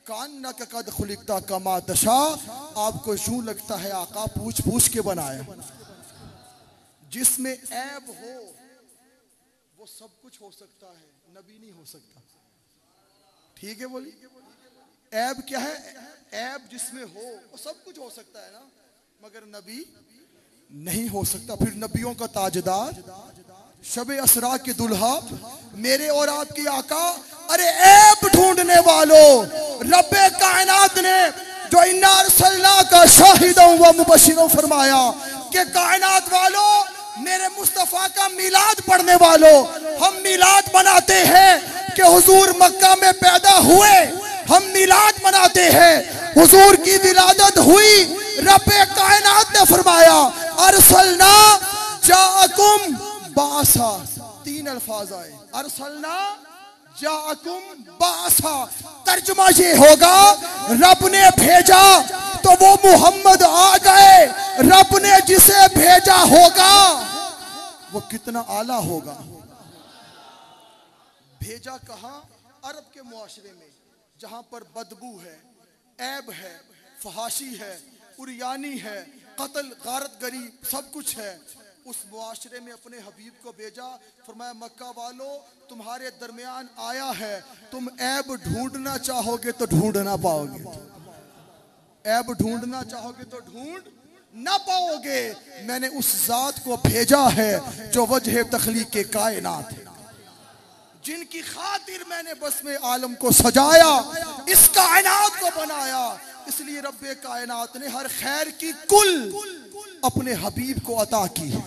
कान्ना का कद खुलिकता कमा तशा, आपको यूं लगता है आका पूछ पूछ के बनाया। जिसमें ऐब हो वो सब कुछ हो सकता है, नबी नहीं हो सकता। ठीक है बोली, ऐब क्या है? ऐब जिसमें हो वो सब कुछ हो सकता है ना, मगर नबी नहीं हो सकता। फिर नबियों का ताजदार, शब असरा के दुल्हा, मेरे और आपके आका। अरे ऐब ढूंढने वालों, रब्बे कायनात ने जो इन्ना अरसलना का शाहिदों व मुबशिरों फरमाया कि कायनात वालों, मेरे मुस्तफा का मिलाद पढ़ने वालों, हम मिलाद मनाते हैं कि हुजूर मक्का में पैदा हुए। हम मिलाद मनाते हैं, हुजूर की विलादत हुई। रब्बे कायनात ने फरमाया अरसलना जाअकुम बासा, 3 अल्फाज आए, अरसलना जाअकुम बासा। तर्जुमा ये होगा रब ने भेजा तो वो मोहम्मद आ गए, रब ने जिसे भेजा होगा वो कितना आला होगा। भेजा कहां? अरब के मुआशरे में, जहां पर बदबू है, ऐब है, फहाशी है, उरियानी है, कत्ल गारत गरी सब कुछ है, उस मुआशरे में अपने हबीब को भेजा। फरमाया मक्का वालों, तुम्हारे दरमियान आया है, तुम ऐब ढूंढना चाहोगे तो ढूंढ ना पाओगे, ऐब ढूंढना चाहोगे तो ढूंढ ना पाओगे। मैंने उस जात को भेजा है जो वजह तखलीक के कायनात है, जिनकी खातिर मैंने बस में आलम को सजाया, इस कायनात को बनाया। इसलिए रब्बे कायनात ने हर खैर की कुल अपने हबीब को अता की है।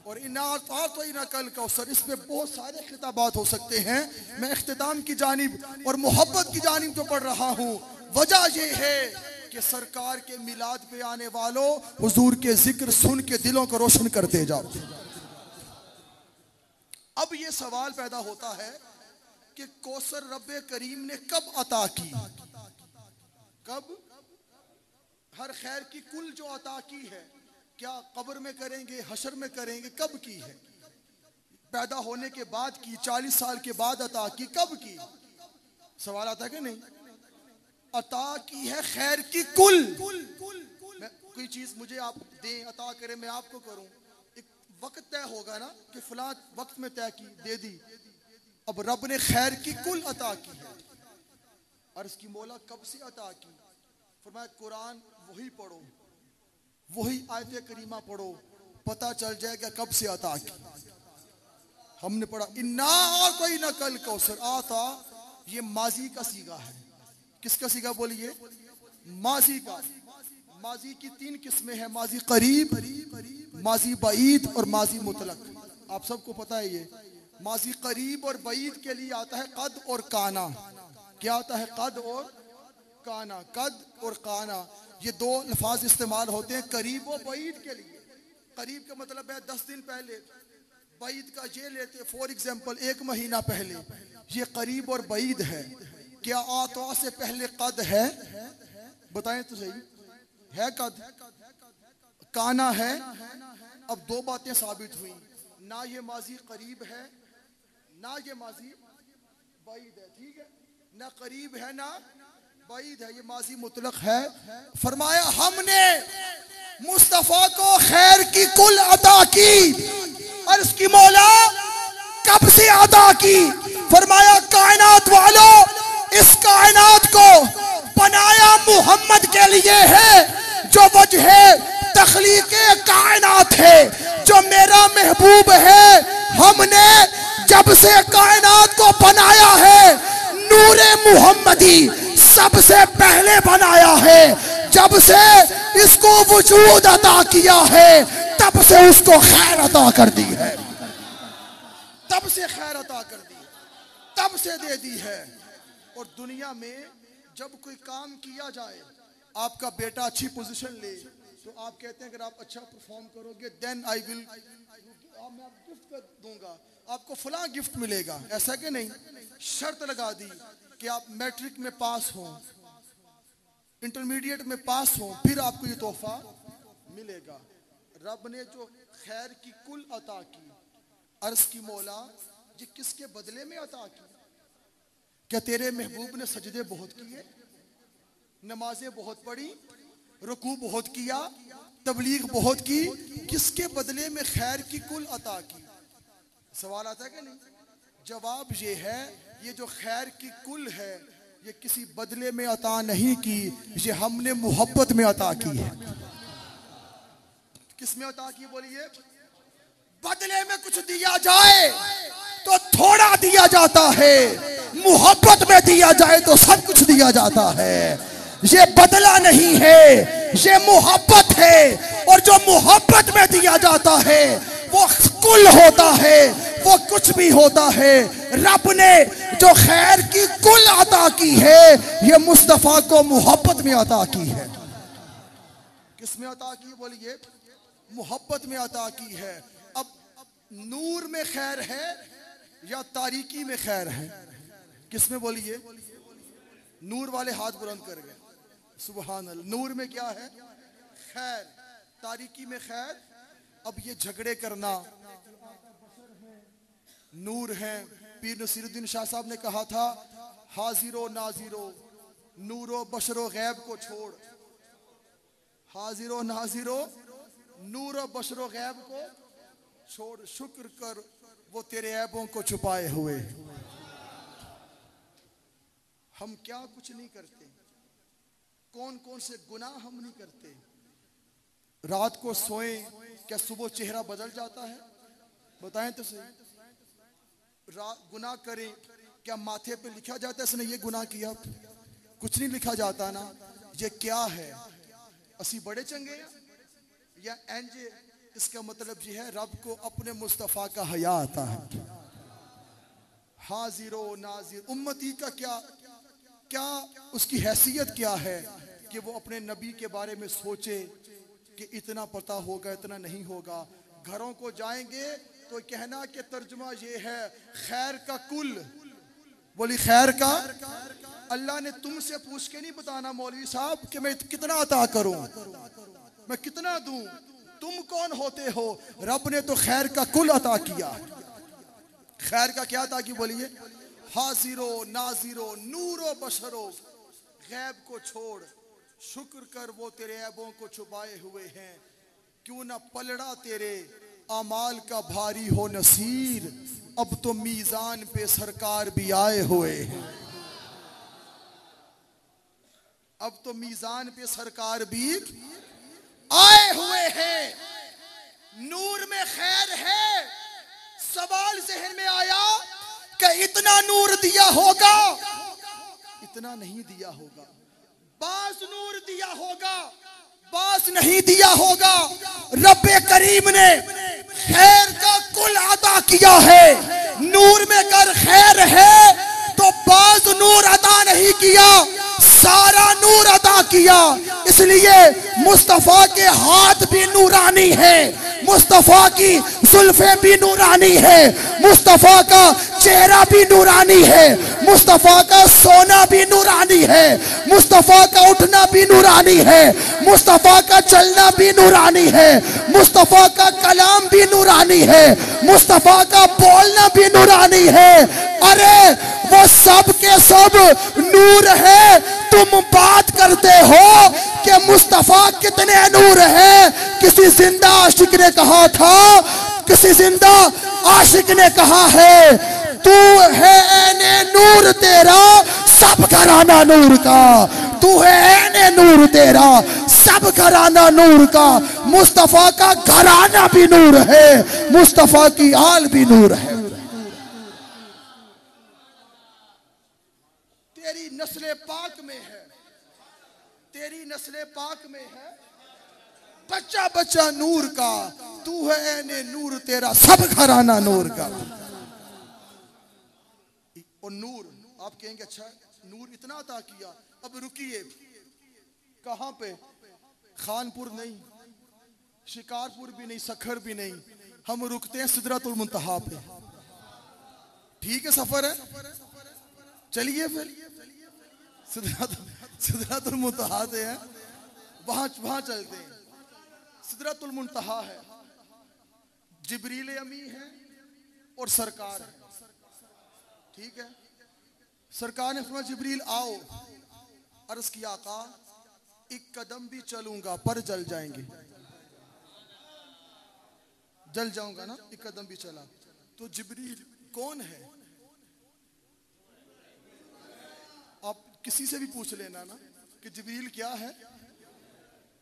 और इना कल कौसर, इसमें बहुत सारे खिताबात हो सकते हैं। मैं इख्तिताम की जानिब और मोहब्बत की जानिब तो पढ़ रहा हूँ। वजह यह है कि सरकार के मिलाद पे आने वालों, हुजूर के जिक्र सुन के दिलों को रोशन करते जाओ। अब ये सवाल पैदा होता है कि कौसर रब्बे करीम ने कब अता की? कब? हर खैर की कुल जो अता की है, क्या कब्र में करेंगे, हशर में करेंगे? कब की है? पैदा होने के बाद की, 40 साल के बाद अता की, कब की? सवाल आता है कि नहीं? अता की है खैर की कुल। कोई चीज मुझे आप दें, अता करें, मैं आपको करूं, एक वक्त तय होगा ना कि फलां वक्त में तय की, दे दी। अब रब ने खैर की कुल अता की है। अर्ज की मौला कब से अता की? फरमाया कुरान वही पढ़ो, वही आयत करीमा पढ़ो, पता चल जाएगा कब से अता की। हमने पढ़ा इन्ना कोई नकल कौसर आता, ये माजी का सीगा है। किसका सीगा बोलिए? माजी का। माजी की 3 किस्में हैं, माजी करीब, माजी बईद और माजी मुतलक। आप सबको पता है ये। माजी करीब और बईद के लिए आता है कद और काना। क्या आता है? कद और काना। कद और काना ये 2 लफ्ज इस्तेमाल होते हैं करीब और बईद के लिए। करीब का मतलब है 10 दिन पहले, बईद का ये लेते फॉर एग्जाम्पल 1 महीना पहले। ये करीब और बईद है। क्या आतवा से पहले कद है? बताएं तो सही, है कद? काना है। अब 2 बातें साबित हुई, ना ये माजी करीब है, ना ये माजी बईद है। ठीक है, ना करीब है ना बईद है, ये माजी मुतलक है। फरमाया हमने मुस्तफा को खैर की कुल अता की। और इसकी मौला कब से अता की? फरमाया कायनात वालों, इस कायनात को बनाया मोहम्मद के लिए है, जो वजह तखलीक कायनात है, जो मेरा महबूब है। हमने जब से कायनात को बनाया है नूरे मुहम्मदी सबसे पहले बनाया है। जब से इसको वजूद अता किया है तब से उसको खैर अता कर दी है, तब से खैर अता कर दी, तब से दे दी है। और दुनिया में जब कोई काम किया जाए, आपका बेटा अच्छी पोजीशन ले तो आप कहते हैं अगर आप अच्छा परफॉर्म करोगे देन आई विल, मैं आपको गिफ्ट दूंगा, आपको फला गिफ्ट मिलेगा, ऐसा कि नहीं। शर्त लगा दी कि आप मैट्रिक में पास हो, इंटरमीडिएट में पास हो, फिर आपको ये तोहफा मिलेगा। रब ने जो खैर की कुल अता की, अर्ज की मौला ये किसके बदले में अता की? क्या तेरे महबूब ने सजदे बहुत किए, नमाजें बहुत पढ़ी, रुकू बहुत किया, तबलीग बहुत की, किसके बदले में खैर की कुल अता की? सवाल आता है कि नहीं? जवाब ये है, ये जो खैर की कुल है ये किसी बदले में अता नहीं की, ये हमने मोहब्बत में अता की है। किस में अता की बोलिए? बदले में कुछ दिया जाए तो थोड़ा दिया जाता है, मोहब्बत में दिया जाए तो सब कुछ दिया जाता है। ये बदला नहीं है, ये मोहब्बत है। और जो मोहब्बत में दिया जाता है वो कुल होता है, वो कुछ भी होता है। रब ने जो खैर की कुल अता की है ये मुस्तफा को मोहब्बत में अता की है। किस में अता की बोलिए? मोहब्बत में अता की है। अब नूर में खैर है या तारीकी में खैर है? किस में बोलिए? नूर वाले हाथ बुलंद कर गए, सुभान अल्लाह। नूर में क्या है? खैर। तारीकी में खैर। अब ये झगड़े करना नूर है। पीर नसीरुद्दीन शाह साहब ने कहा था, हाजिरो नाजिरो नूरो बशरो गैब को छोड़, हाजिरो नाजिरो नूरो बशरो गैब को छोड़, शुक्र कर वो तेरे ऐबों को छुपाए हुए। हम क्या कुछ नहीं करते, कौन कौन से गुनाह हम नहीं करते। रात को सोए क्या सुबह चेहरा बदल जाता है? बताएं तो सही। गुनाह करें क्या माथे पे लिखा जाता है इसने ये गुनाह किया? कुछ नहीं लिखा जाता ना। ये क्या है? असी बड़े चंगे हैं या एंजे? इसका मतलब ये है रब को अपने मुस्तफा का हया आता है। हाजिरो नाजिर उम्मती का क्या उसकी हैसियत क्या है कि वो अपने नबी के बारे में सोचे कि इतना पता होगा, इतना नहीं होगा। घरों को जाएंगे तो कहना कि तर्जुमा ये है खैर का कुल। बोली खैर का। अल्लाह ने तुमसे पूछ के नहीं बताना मौलवी साहब कि मैं कितना अता करूं, मैं कितना दूं, तुम कौन होते हो? रब ने तो खैर का कुल अता किया। खैर का क्या अता की बोलिए? हाजिरो नाजिरो नूरो बशरो गैब को छोड़, शुक्र कर वो तेरे ऐबों को छुपाए हुए हैं। क्यों ना पलड़ा तेरे अमाल का भारी हो नसीर, अब तो मीजान पे सरकार भी आए हुए हैं। अब तो मीजान पे सरकार भी आए हुए हैं। नूर में खैर है। सवाल ज़हन में आया कि इतना नूर दिया होगा, इतना नहीं दिया होगा। बास नूर दिया होगा, बास नहीं दिया होगा। रब्बे करीम ने खैर का कुल अता किया है। नूर में अगर खैर है तो बास नूर अता नहीं किया, सारा नूर अता किया। इसलिए मुस्तफा के हाथ भी नूरानी है, मुस्तफा की जुल्फे भी नूरानी है, मुस्तफा का चेहरा भी नूरानी है, मुस्तफा का सोना भी नूरानी है, मुस्तफा का उठना भी नूरानी है, मुस्तफा का चलना भी नूरानी है, मुस्तफा का कलाम भी नूरानी है, मुस्तफा का बोलना भी नूरानी है। अरे वो सब के सब नूर है। तुम बात करते हो कि मुस्तफा कितने नूर है। किसी जिंदा आशिक ने कहा था, किसी जिंदा आशिक ने कहा है, तू है ऐने नूर तेरा सब घराना नूर का, तू है ऐने नूर तेरा सब घराना नूर का। मुस्तफा का घराना भी नूर है, मुस्तफा की आल भी नूर है। तेरी नस्ले पाक में है बच्चा बच्चा नूर का, तू है ऐने नूर तेरा सब घराना नूर का। और नूर आप कहेंगे अच्छा नूर इतना अता किया, अब रुकिए, कहां पे? खानपुर नहीं, शिकारपुर भी नहीं, सखर भी नहीं, हम रुकते हैं सिदरतुल मुंतहा पे। ठीक है, सफर है, चलिए फिर सिदरतुल मुंतहा से है, वहां चलते हैं। सिदरतुल मुंतहा है, जिब्रील अमी है और सरकार है। ठीक है, सरकार ने फरमाया जिब्रील आओ। अर्ज किया आका एक कदम भी चलूंगा पर जल जाएंगे, जल जाऊंगा ना, एक कदम भी चला। तो जिब्रील कौन है? आप किसी से भी पूछ लेना ना कि जिब्रील क्या है।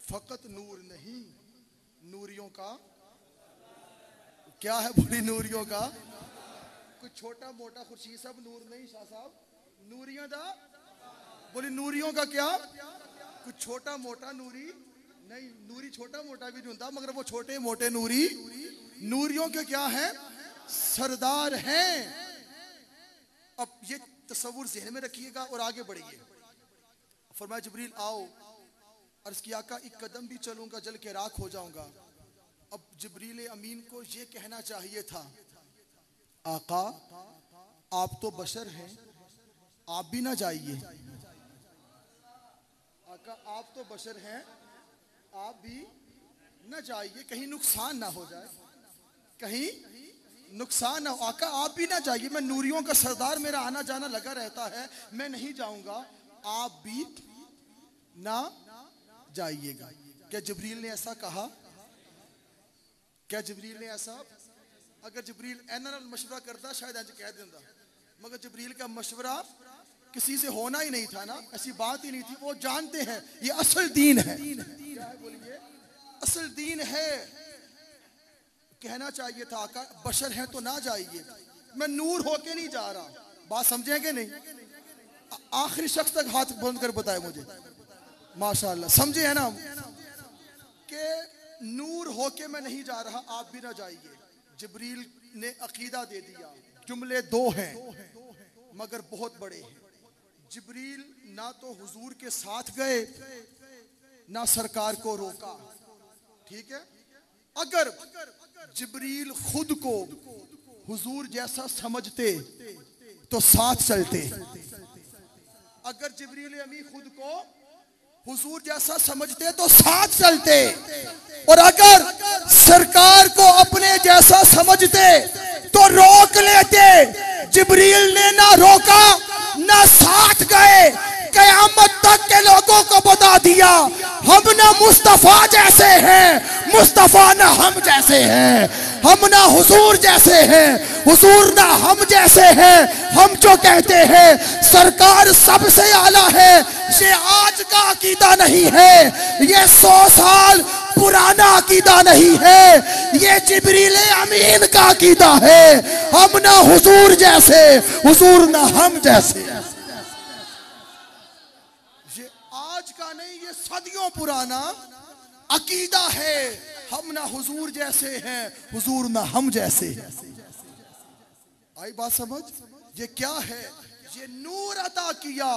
फकत नूर नहीं, नूरियों का क्या है? बोली नूरियों का, कुछ छोटा मोटा खुर्शीद सब नूर नहीं, शाह साहब नूरियों दा। बोली नूरियों का क्या? कुछ छोटा मोटा नूरी नहीं, नूरी छोटा मोटा भी नहीं होता, मगर वो छोटे मोटे नूरी नूरियों के क्या है? सरदार हैं। अब ये तस्वुर ज़हन में रखिएगा और आगे बढ़िए। फरमाया जिब्रील आओ। अर्ज़ किया आका एक कदम भी चलूंगा जल के राख हो जाऊंगा। अब जिब्रील अमीन को ये कहना चाहिए था आका आप तो बशर हैं, आप भी ना जाइए। आका आप तो बशर हैं, आप भी ना जाइए, कहीं नुकसान ना हो जाए, कहीं नुकसान ना हो। आका आप भी ना जाइए, मैं नूरियों का सरदार, मेरा आना जाना लगा रहता है, मैं नहीं जाऊंगा, आप भी ना जाइएगा। क्या जिब्रील ने ऐसा कहा? क्या जिब्रील ने ऐसा? अगर जिब्रील एना मशवरा करता शायद आज कह देता, मगर जिब्रील का मशवरा किसी से होना ही नहीं था ना, ऐसी बात ही नहीं थी। वो जानते हैं ये असल दीन है। क्या है बोलिए? असल दीन है। कहना चाहिए था आका बशर है तो ना जाइए, मैं नूर होके नहीं जा रहा। बात समझेंगे नहीं? आखिरी शख्स तक हाथ बंद कर बताए मुझे, माशाअल्लाह समझे है ना कि नूर होके मैं नहीं जा रहा, आप भी ना जाइए। जिब्रील ने अकीदा दे दिया। जुमले दो हैं मगर बहुत बड़े हैं। जिब्रील ना तो हुजूर के साथ गए ना सरकार को रोका। ठीक है, अगर जिब्रील खुद को हुजूर जैसा समझते तो साथ चलते। अगर जिब्रील अमी खुद को हुजूर जैसा समझते तो साथ चलते, और अगर सरकार को अपने जैसा समझते तो रोक लेते। जिब्रील ने ना रोका ना साथ गए, कयामत तक के लोगों को बता दिया हम ना मुस्तफा जैसे हैं, मुस्तफा ना हम जैसे हैं, हम ना हुजूर जैसे हैं, हुजूर ना हम जैसे हैं। हम जो कहते हैं सरकार सबसे आला है, ये आज का अकीदा नहीं है, ये 100 साल पुराना अकीदा नहीं है, ये जिब्रील अमीन का अकीदा है। हम ना हुजूर जैसे, हुजूर ना हम जैसे। ये आज का नहीं, ये सदियों पुराना अकीदा है। हम ना हुजूर जैसे हैं, हुजूर ना हम जैसे। आई बात समझ? ये क्या है? ये नूर अता किया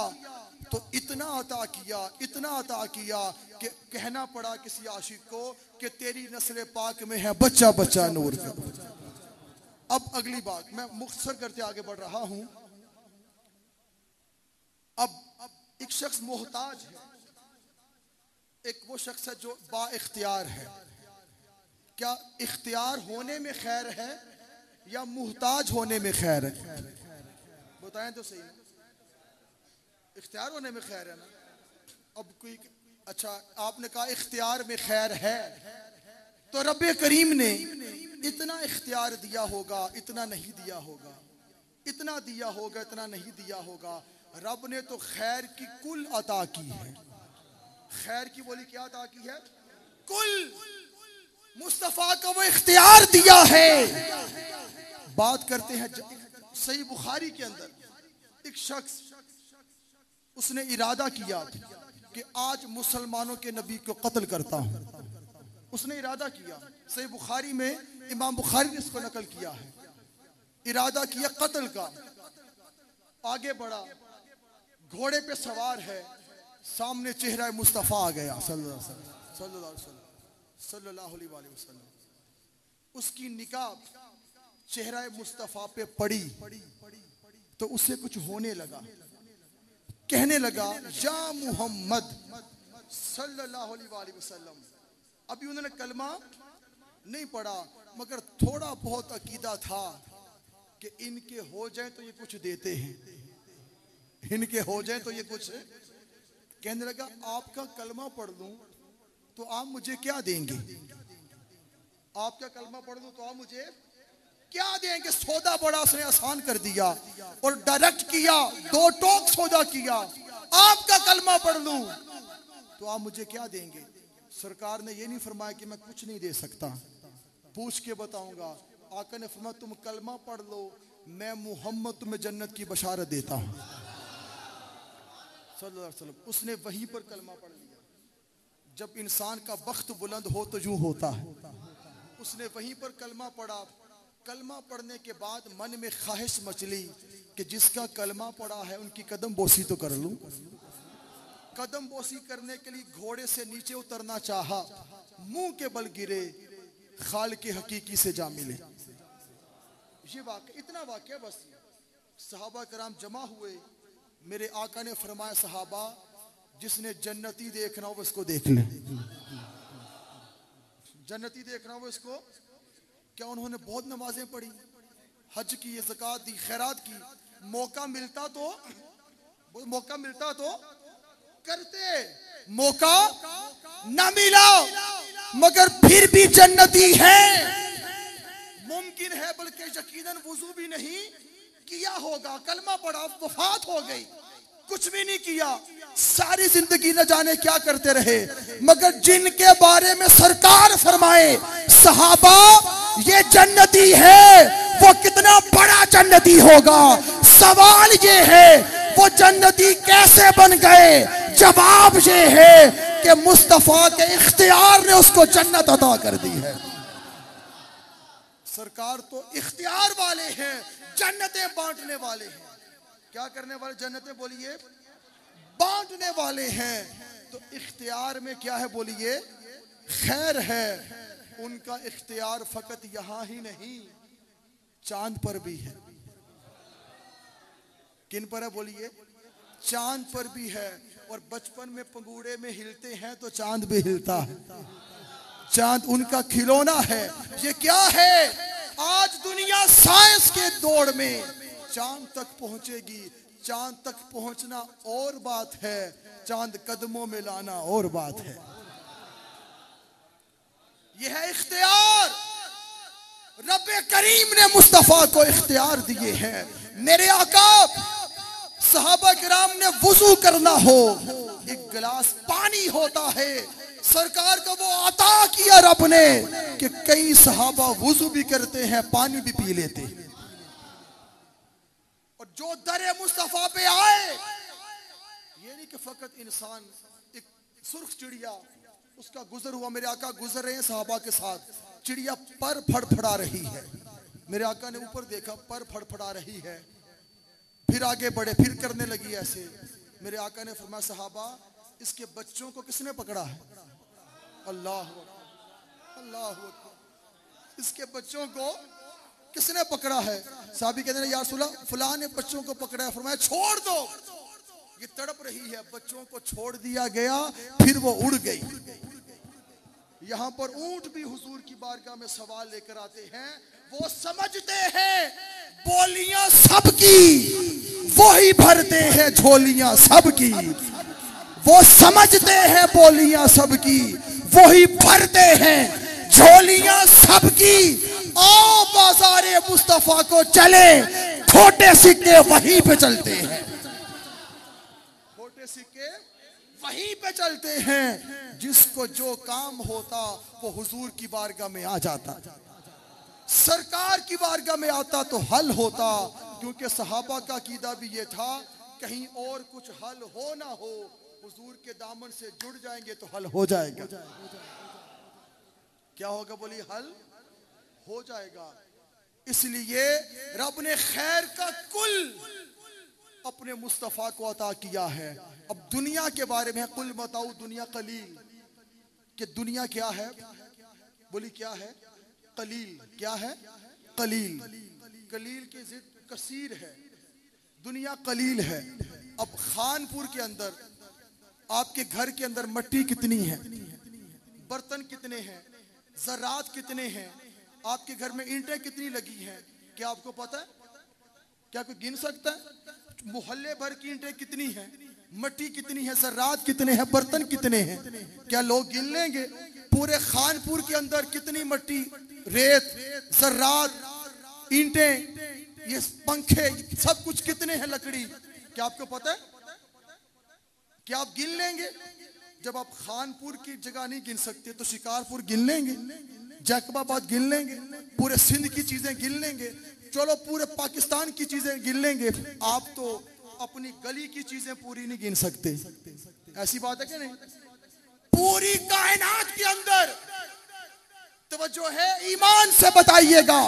तो इतना अता किया, इतना अता किया कि कहना पड़ा किसी आशिक को कि तेरी नस्ल पाक में है बच्चा बच्चा नूर का। अब अगली बात मैं मुख्तसर करते आगे बढ़ रहा हूं। अब एक शख्स मोहताज है, एक वो शख्स है जो बा इख्तियार है। क्या इख्तियार होने में खैर है या मुहताज होने में खैर है? बताएं तो सही। इख्तियार होने में खैर है ना। अब कोई अच्छा आपने कहा इख्तियार में खैर है, तो रब करीम ने इतना इख्तियार दिया होगा, इतना नहीं दिया होगा, इतना दिया होगा, इतना नहीं दिया होगा। रब ने तो खैर की कुल अता की है। खैर की बोली क्या अता की है? कुल। मुस्तफा को वो इख्तियार दिया है। बात करते हैं सही बुखारी के अंदर एक शख्स उसने इरादा किया कि आज मुसलमानों के नबी को कत्ल करता हूं। उसने इरादा किया, सही बुखारी में इमाम बुखारी ने इसको नकल किया है, इरादा किया कत्ल का। आगे बढ़ा, घोड़े पे सवार है, सामने चेहरा मुस्तफ़ा आ गया सल्लल्लाहु अलैहि वसल्लम। उसकी निगाह चेहरा मुस्तफ़ा पे पड़ी तो उससे कुछ होने लगा, कहने लगा या मुहम्मद सल्लल्लाहु अलैहि वसल्लम। अभी उन्होंने कलमा नहीं पढ़ा, मगर थोड़ा बहुत अकीदा था कि इनके हो जाए तो ये कुछ देते हैं, इनके हो जाए तो ये कुछ। कहने लगा आपका कलमा पढ़ लूं तो आप मुझे क्या देंगे, आपका कलमा पढ़ लूं तो आप मुझे क्या देंगे। सौदा बड़ा उसने आसान कर दिया और डायरेक्ट किया, दो टोक सौदा किया। आपका कलमा पढ़ लूं तो आप मुझे क्या देंगे। सरकार ने ये नहीं फरमाया कि मैं कुछ नहीं दे सकता, पूछ के बताऊंगा। आका ने फरमाया तुम कलमा पढ़ लो, मैं मुहम्मद तुम्हें जन्नत की बशारत देता हूं सल्लल्लाहु अलैहि वसल्लम। उसने वहीं पर कलमा पढ़ लिया। जब इंसान का बख्त बुलंद हो तो यूं होता है। उसने वहीं पर कलमा पढ़ा। कलमा पढ़ने के बाद मन में ख्वाहिश मचली कि जिसका कलमा पढ़ा है उनकी कदम बोसी तो कर लूं। कदम बोसी करने के लिए घोड़े से नीचे उतरना चाहा, मुंह के बल गिरे, खाल के हकीकी से जा मिले। ये वाक़या, इतना वाक़या बस। सहाबा कराम जमा हुए, मेरे आका ने फरमाया सहाबा जिसने जन्नती देखना हो वो इसको देख ले, जन्नती देखना हो इसको। क्या उन्होंने बहुत नमाजें पढ़ी, हज की, ज़कात दी, खैरात की, मौका मिलता तो करते, मौका न मिला मगर फिर भी जन्नती है। मुमकिन है बल्कि यकीनन वुजू भी नहीं किया होगा, कलमा पढ़ा, वफात हो गई, कुछ भी नहीं किया, सारी जिंदगी न जाने क्या करते रहे। मगर जिनके बारे में सरकार फरमाए सहाबा ये जन्नती है, वो कितना बड़ा जन्नती होगा। सवाल ये है वो जन्नती कैसे बन गए। जवाब ये है कि मुस्तफा के इख्तियार ने उसको जन्नत अता कर दी है। सरकार तो इख्तियार वाले हैं, जन्नतें बांटने वाले हैं। क्या करने वाले, जन्नतें बोलिए बांटने वाले हैं। तो इख्तियार में क्या है बोलिए, खैर है। उनका इख्तियार फकत यहां ही नहीं चांद पर भी है। किन पर है बोलिए, चांद पर भी है। और बचपन में पंगूड़े में हिलते हैं तो चांद भी हिलता है, चांद उनका खिलौना है। ये क्या है, आज दुनिया साइंस के दौड़ में चांद तक पहुंचेगी। चांद तक पहुंचना और बात है, चांद कदमों में लाना और बात है। यह है इख्तियार, रब्बे करीम ने मुस्तफा को इख्तियार दिए हैं। मेरे आका सहाबा किराम ने वुजू करना हो, एक गिलास पानी होता है, सरकार को वो अता किया रब ने कि कई सहाबा वुजू भी करते हैं, पानी भी पी लेते हैं। और जो दरे मुस्तफा पे आए, ये नहीं कि फकत इंसान, एक सुर्ख चिड़िया उसका गुजर हुआ, मेरे आका गुजर रहे हैं सहाबा के साथ, चिड़िया पर फड़फड़ा रही है, मेरे आका ने ऊपर देखा पर फड़फड़ा रही है, फिर आगे बढ़े, फिर करने लगी ऐसे। मेरे आका ने फरमाया सहाबा इसके बच्चों को किसने पकड़ा है। अल्लाह अल्लाह अकबर, इसके बच्चों को किसने पकड़ा है। साहबी कहते हैं या रसूल अल्लाह फलां ने बच्चों को पकड़ा है। फरमाया छोड़ दो, ये तड़प रही है। बच्चों को छोड़ दिया गया, फिर वो उड़ गई। यहाँ पर ऊंट भी हुजूर की बारगाह में सवाल लेकर आते हैं। वो समझते हैं बोलियां सबकी, वही भरते हैं झोलियां सबकी। वो समझते हैं बोलियां सबकी, वही भरते हैं झोलियां सबकी। आओ बाजारे मुस्तफा को चले, खोटे सिक्के वहीं पे चलते हैं, खोटे सिक्के वहीं पे चलते हैं। जिसको जो काम होता वो हुजूर की बारगाह में आ जाता, सरकार की बारगाह में आता तो हल होता। क्योंकि सहाबा का अकीदा भी ये था कहीं और कुछ हल हो ना हो, हुजूर के दामन से जुड़ जाएंगे तो हल हो जाएगा। क्या होगा बोलिए? हल हो जाएगा। इसलिए रब ने खैर का कुल अपने मुस्तफा को अता किया है। अब दुनिया के बारे में कुल बताओ, दुनिया कलील, कि दुनिया क्या है? बोली क्या है? कलील। क्या है? कलील। कलील की जिद कसीर है, दुनिया कलील है। अब खानपुर के अंदर, आपके घर के अंदर मट्टी कितनी है, बर्तन कितने हैं, ज़रात कितने हैं, आपके घर में ईंटें कितनी लगी हैं, क्या आपको पता है? क्या कोई गिन सकता है? मोहल्ले भर की ईंटें कितनी हैं, मट्टी कितनी है, ज़रात कितने हैं, बर्तन कितने हैं? क्या लोग गिन लेंगे? पूरे खानपुर के अंदर कितनी मट्टी, रेत, ज़रात, ईंटें, ये पंखे, सब कुछ कितने हैं, लकड़ी, क्या आपको पता है? क्या आप गिन लेंगे? जब आप खानपुर की जगह नहीं गिन सकते तो शिकारपुर गिन लेंगे, जैकबाबाद गिन लेंगे, पूरे सिंध की चीजें गिन लेंगे, चलो पूरे पाकिस्तान की चीजें गिन लेंगे। आप तो अपनी गली की चीजें पूरी नहीं गिन सकते। ऐसी बात है कि नहीं? पूरी कायनात के अंदर तवज्जो है, ईमान से बताइएगा,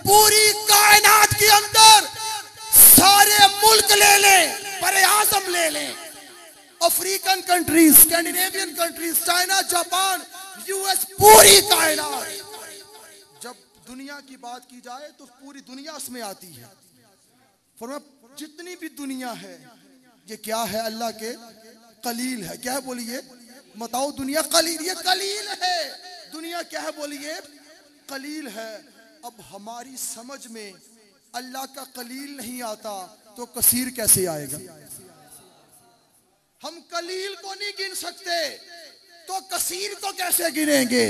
पूरी कायनात के अंदर सारे मुल्क ले लें, बड़े आजम ले लें, African countries, Scandinavian countries, China, Japan, US, पूरी कायनात, जब दुनिया की बात की जाए तो पूरी दुनिया उसमें आती है। फरमाया जितनी भी दुनिया है ये क्या है? अल्लाह के कलील है। क्या है बोलिए? बताओ। दुनिया कलील, ये कलील है। दुनिया क्या है बोलिए? कलील है। अब हमारी समझ में अल्लाह का कलील नहीं आता तो कसीर कैसे आएगा? हम कलील को नहीं गिन सकते तो कसीर को कैसे गिनेंगे?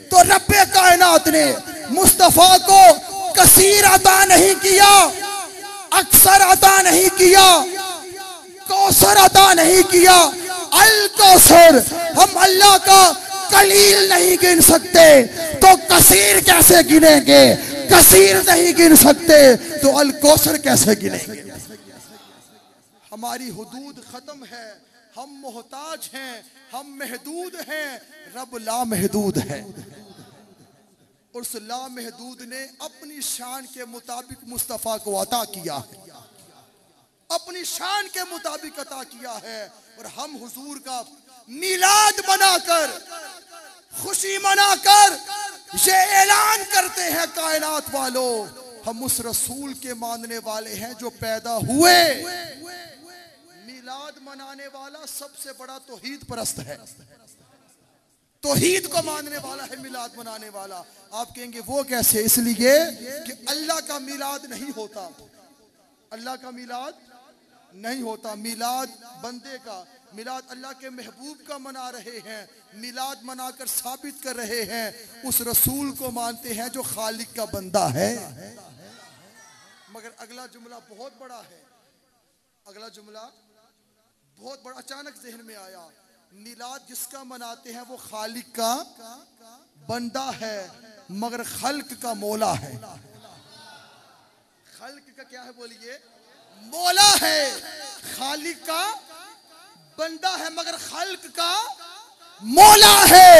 तो रब्बे कायनात ने मुस्तफा को कसीर अता नहीं किया, अक्सर अता नहीं किया, कौसर अता नहीं किया, अल कौसर। हम अल्लाह का कलील नहीं गिन सकते तो कसीर कैसे गिनेंगे? कसीर नहीं गिन सकते तो अल कौसर कैसे गिनेंगे? हमारी हुदूद खत्म है, हम मोहताज हैं, हम महदूद हैं, रब ला महदूद है। उस ला महदूद ने अपनी शान के मुताबिक मुस्तफा को अता किया है, अपनी शान के मुताबिक अता किया है। और हम हुजूर का मिलाद मनाकर, खुशी मनाकर ये ऐलान करते हैं, कायनात वालों, हम उस रसूल के मानने वाले हैं जो पैदा हुए। मिलाद मनाने वाला सबसे बड़ा तौहीद परस्त है, तौहीद को मानने वाला है मिलाद मनाने वाला। आप कहेंगे वो कैसे? इसलिए कि अल्लाह का मिलाद नहीं होता, अल्लाह का मिलाद नहीं होता। मिलाद बंदे का, मिलाद अल्लाह के महबूब का मना रहे हैं, मिलाद मनाकर साबित कर रहे हैं उस रसूल को मानते हैं जो खालिक का बंदा है। मगर अगला जुमला बहुत बड़ा है, अगला जुमला बहुत बड़ा अचानक जहन में आया। मिलाद जिसका मनाते हैं वो खालिक का बंदा है मगर खल्क का मौला है। खल्क का क्या है बोलिए? मौला है। खालिक का बंदा है मगर खल्क का मौला है।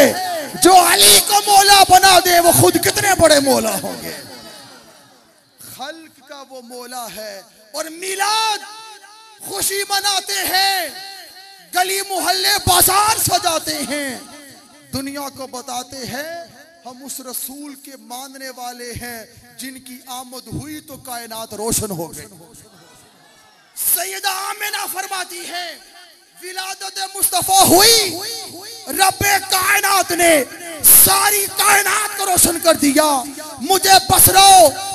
जो अली को मौला बना दे वो खुद कितने बड़े मौला होंगे। खल्क का वो मौला है। और मिलाद खुशी मनाते हैं, गली मोहल्ले बाजार सजाते हैं, दुनिया को बताते हैं हम उस रसूल के मानने वाले हैं जिनकी आमद हुई तो कायनात रोशन हो गई। सैयदा आमिना फरमाती है विलादत मुस्तफा हुई, रब्बे कायनात ने सारी कायनात को रोशन कर दिया। मुझे बसरा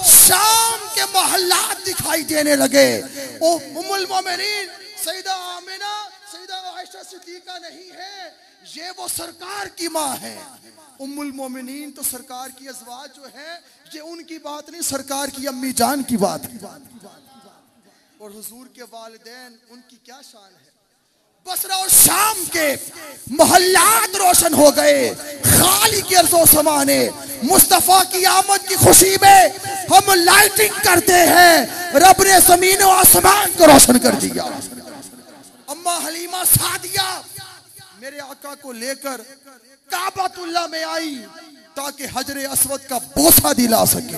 शाम के मोहल्लात दिखाई देने लगे। ओ उम्मुल मोमिनीन सैयदा आमिना, सैयदा आयशा सिद्दीका नहीं है, ये वो सरकार की माँ है। उम्मुल मोमिनीन तो सरकार की अज़वाज जो है, ये उनकी बात नहीं, सरकार की अम्मी जान की बात है। और हुजूर के वालिदैन, उनकी क्या शान है। बसरा और शाम के मोहल्लात रोशन हो गए। खाली के अर्ज़ो समाने मुस्तफा की आमद की खुशी में हम लाइटिंग करते हैं। रब ने ज़मीन और आसमान को रोशन कर दिया। अम्मा हलीमा सादिया मेरे आका को लेकर काबतुल्लाह में आई ताकि हजरे अस्वद का बोसा दिला सके।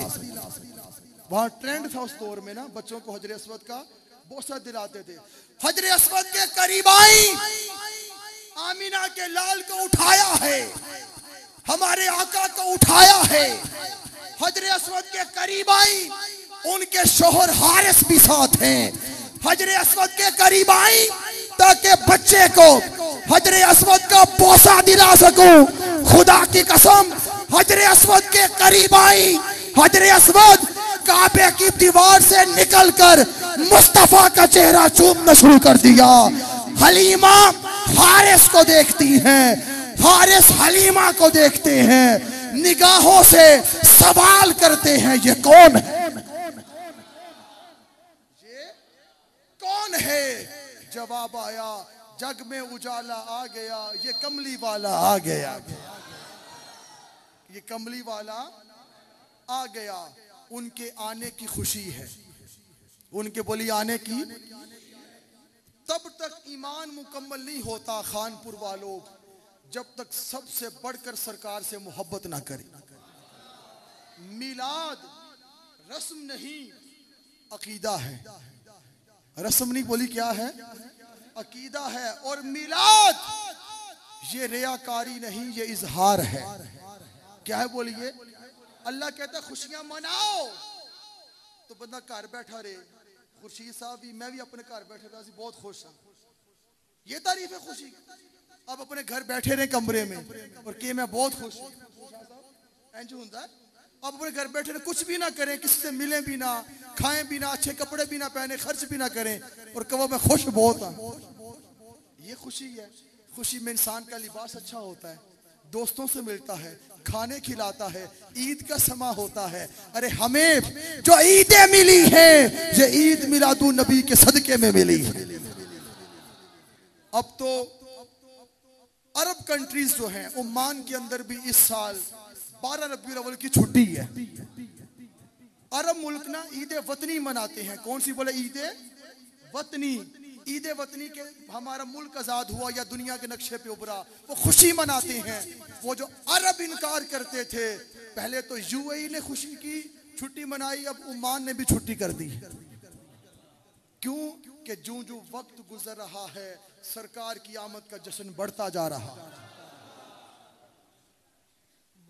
वहां ट्रेंड था उस दौर में ना, बच्चों को हजरे अस्वद का बोसा दिलाते थे। हजरे अस्वद के करीब आई, आमीना के लाल को उठाया है, हमारे आका को उठाया है। हजरे अस्वद के करीब आई, उनके शोहर हारिस भी साथ हैं। हजरे अस्वद के करीब आई ताकि बच्चे को हजरे अस्वद का बोसा दिला सकूं। खुदा की कसम, हजरे अस्वद के करीब आई, हजरे अस्वद काबे की दीवार से निकलकर मुस्तफा का चेहरा चूमना शुरू कर दिया। हलीमा हारिस को देखती हैं, हारिस हलीमा को देखते हैं, निगाहों से सवाल करते हैं ये कौन है, ये कौन है। जवाब आया, जग में उजाला आ गया, ये कमली वाला आ गया, ये कमली वाला आ गया। उनके आने की खुशी है, उनके बोली आने की। तब तक ईमान मुकम्मल नहीं होता खानपुर वालों जब तक सबसे बढ़कर सरकार से मोहब्बत ना करें। मिलाद रस्म नहीं अकीदा है, रस्म नहीं बोली क्या है, अकीदा है। और मिलाद ये रियाकारी नहीं, ये इजहार है। क्या है बोलिए? अल्लाह कहता है खुशियां मनाओ, तो बंदा घर बैठा रहे। खुर्शीद साहब भी, मैं भी अपने घर बैठे था, बहुत खुश हूं। ये तारीफ है खुशी। अब अपने घर बैठे रहे कमरे में और के मैं बहुत खुश हूं, अब अपने घर बैठे रहे, कुछ भी ना करें, किसी से मिले भी ना, खाएं भी ना, अच्छे कपड़े भी ना पहने, खर्च भी ना करें और कहो मैं खुश बहुत हूं। ये खुशी है। खुशी में इंसान का लिबास अच्छा होता है, दोस्तों से मिलता है, खाने खिलाता है, ईद का समा होता है। अरे हमें जो ईदें मिली हैं ये ईद मिलादुन नबी के सदके में मिली है। अब तो अरब कंट्रीज जो हैं, ओमान के अंदर भी इस साल 12 रबीउल अव्वल की छुट्टी है। अरब मुल्क ना ईद वतनी मनाते हैं। कौन सी बोले? ईद वतनी। ईद वतनी के हमारा मुल्क आजाद हुआ या दुनिया के नक्शे पे उभरा, वो खुशी मनाते हैं। वो जो अरब इनकार करते थे, पहले तो यूएई ने खुशी की छुट्टी मनाई, अब ओमान ने भी छुट्टी कर दी। क्यों? कि जो जो वक्त गुजर रहा है सरकार की आमद का जश्न बढ़ता जा रहा,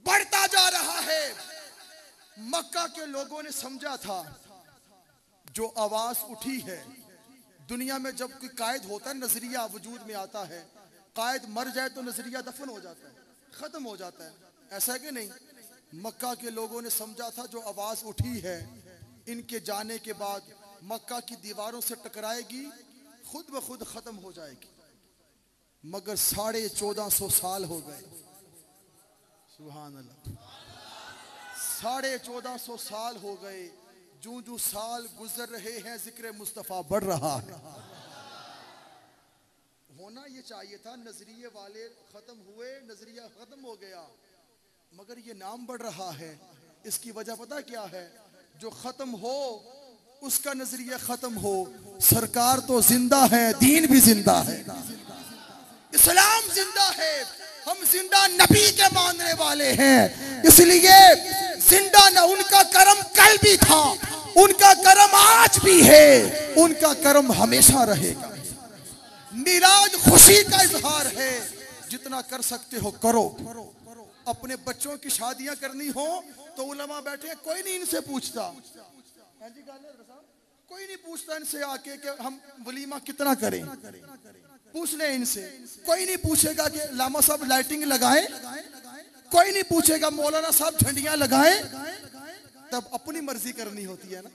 बढ़ता जा रहा है। मक्का के लोगों ने समझा था जो आवाज उठी है, दुनिया में जब कोई कायद होता है नजरिया वजूद में आता है, कायद मर जाए तो नजरिया दफन हो जाता है, खत्म हो जाता है, ऐसा है कि नहीं? मक्का के लोगों ने समझा था जो आवाज उठी है इनके जाने के बाद मक्का की दीवारों से टकराएगी, खुद ब खुद खत्म हो जाएगी। मगर 1450 साल हो गए। सुभान अल्लाह, 1450 साल हो गए। जो जो साल गुजर रहे हैं जिक्र मुस्तफा बढ़ रहा है। होना ये चाहिए था, नजरिए वाले खत्म हुए, नजरिया खत्म हो गया, मगर ये नाम बढ़ रहा है। इसकी वजह पता क्या है? जो खत्म हो उसका नजरिया खत्म हो। सरकार तो जिंदा है, दीन भी जिंदा है, इस्लाम जिंदा है, हम जिंदा नबी के मानने वाले हैं, इसलिए जिंदा न उनका करम कल भी था, उनका करम आज भी है, उनका करम हमेशा रहेगा। मिलाद खुशी का इजहार है, जितना कर सकते हो करो। अपने बच्चों की शादियां करनी हो तो उलमा बैठे, कोई नहीं इनसे पूछता, कोई नहीं पूछता इनसे आके कि हम वलीमा कितना करें, पूछ ले इनसे। कोई नहीं पूछेगा कि लामा साहब लाइटिंग लगाएं, कोई नहीं पूछेगा मौलाना साहब झंडियां लगाएं। तब अपनी मर्जी करनी होती है ना,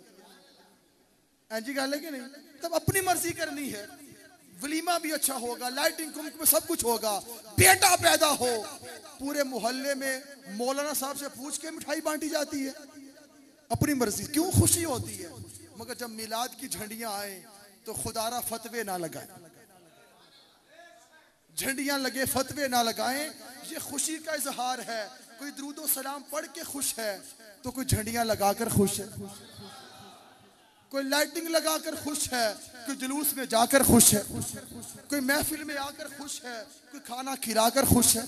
ऐसी गल है कि नहीं? तब अपनी मर्जी करनी है। वलीमा भी अच्छा होगा, लाइटिंग कुम सब कुछ होगा, बेटा पैदा हो, पूरे मोहल्ले में मौलाना साहब से पूछ के मिठाई बांटी जाती है, अपनी मर्जी। क्यों? खुशी होती है। मगर जब मिलाद की झंडियां आए तो खुदारा फतवे ना लगाए, झंडियां लगे फतवे ना लगाएं। ये खुशी का इजहार है। कोई दुरूद व सलाम पढ़ के खुश है तो कोई झंडियां लगाकर खुश है। कोई लाइटिंग लगाकर खुश है, कोई जुलूस में जाकर खुश है, कोई महफिल में आकर खुश है, कोई खाना खिलाकर खुश है।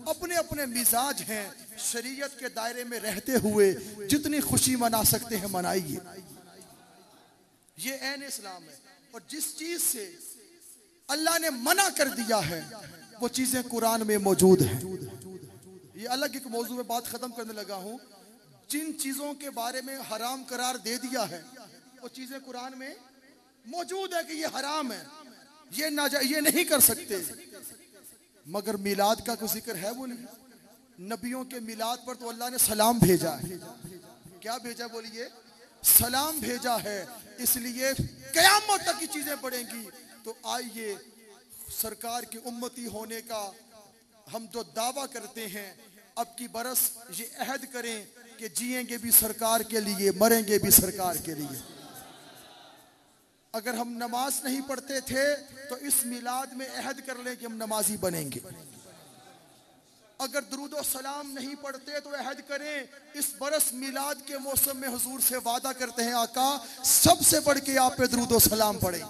अपने अपने मिजाज हैं। शरीयत के दायरे में रहते हुए जितनी खुशी मना सकते हैं मनाइए। ये ऐन इस्लाम है। और जिस चीज से अल्लाह ने मना कर दिया है वो चीजें कुरान में मौजूद हैं। ये अलग एक मौजू में बात खत्म करने लगा हूं। जिन चीजों के बारे में हराम करार दे दिया है वो चीजें कुरान में मौजूद है कि ये हराम है, ये नहीं कर सकते। मगर मिलाद का कोई जिक्र है? बोलिए। नबियों के मिलाद पर तो अल्लाह ने सलाम भेजा है। क्या भेजा? बोलिए। सलाम भेजा है। इसलिए कयामत तक की चीजें बढ़ेंगी। तो आइए सरकार की उम्मती होने का हम जो दावा करते हैं अब की बरस ये अहद करें कि जिएंगे भी सरकार के लिए, मरेंगे भी सरकार के लिए। अगर हम नमाज नहीं पढ़ते थे तो इस मिलाद में अहद कर लें कि हम नमाजी बनेंगे। अगर दुरूद और सलाम नहीं पढ़ते तो अहद करें इस बरस मिलाद के मौसम में हुजूर से वादा करते हैं आका सबसे बढ़ के आप पे दुरूद और सलाम पढ़ें।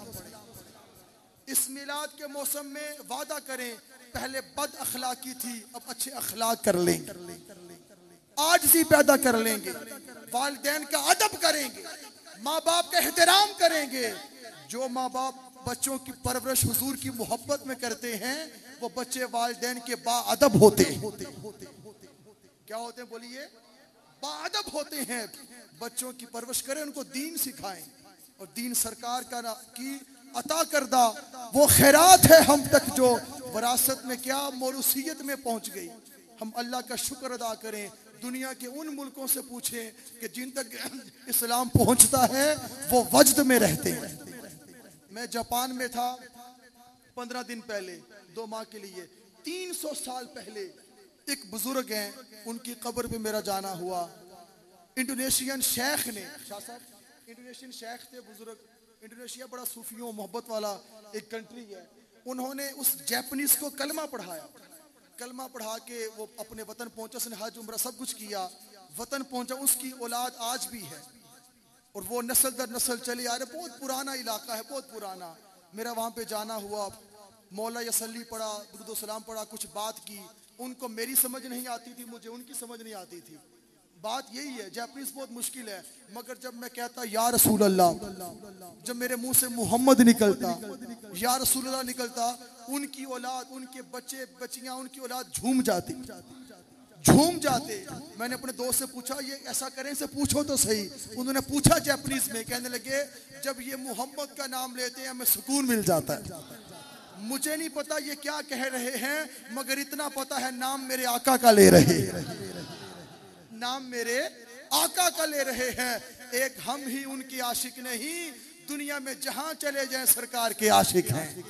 इस मिलाद के मौसम में वादा करें पहले बद अखलाकी थी अब अच्छे अखलाक कर लेंगे, आजिज़ी पैदा कर लेंगे, वालिदैन का अदब करेंगे, माँ बाप का एहतराम करेंगे। जो माँ बाप बच्चों की परवरिश हुजूर की मोहब्बत में करते हैं वो बच्चे वालिदैन के बाअदब होते हैं। क्या होते हैं? बोलिए। बाअदब होते हैं। बच्चों की परवरिश करें, उनको दीन सिखाएं। और दीन सरकार का की अता करदा वो खैरात है हम तक जो विरासत में क्या मौरूसियत में पहुंच गई। हम अल्लाह का शुक्र अदा करें। दुनिया के उन मुल्कों से पूछें कि जिन तक इस्लाम पहुंचता है वो वजद में रहते हैं। मैं जापान में था 15 दिन पहले 2 माह के लिए। 300 साल पहले एक बुजुर्ग हैं, उनकी कब्र पे मेरा जाना हुआ। इंडोनेशियन शेख ने, शाह साहब इंडोनेशियन शेख थे बुजुर्ग। इंडोनेशिया बड़ा सूफियों मोहब्बत वाला एक कंट्री है। उन्होंने उस जापानीज को कलमा पढ़ाया। कलमा पढ़ा के वो अपने वतन पहुंचा, उसने हज उम्रा सब कुछ किया, वतन पहुंचा। उसकी औलाद आज भी है और वो नस्ल दर नस्ल चली आ रही। बहुत पुराना इलाका है, बहुत पुराना। मेरा वहां पे जाना हुआ, मौला यसल्ली पढ़ा, दुरूद सलाम पढ़ा, कुछ बात की। उनको मेरी समझ नहीं आती थी, मुझे उनकी समझ नहीं आती थी। बात यही है, जापानीज बहुत मुश्किल है। मगर जब मैं कहता या रसूल अल्लाह, जब मेरे मुंह से मोहम्मद निकलता, या रसूल अल्लाह निकलता, उनकी औलाद, उनके बच्चे बच्चियां, उनकी औलाद झूम जाते। मैंने अपने दोस्त से पूछा ये ऐसा करें से पूछो तो सही। उन्होंने पूछा जापानीज में, कहने लगे जब ये मोहम्मद का नाम लेते हैं हमें सुकून मिल जाता है। मुझे नहीं पता ये क्या कह रहे हैं, मगर इतना पता है नाम मेरे आका का ले रहे हैं, नाम मेरे आका का ले रहे हैं। एक हम ही उनके आशिक नहीं, दुनिया में जहां चले जाएं सरकार के आशिक हैं।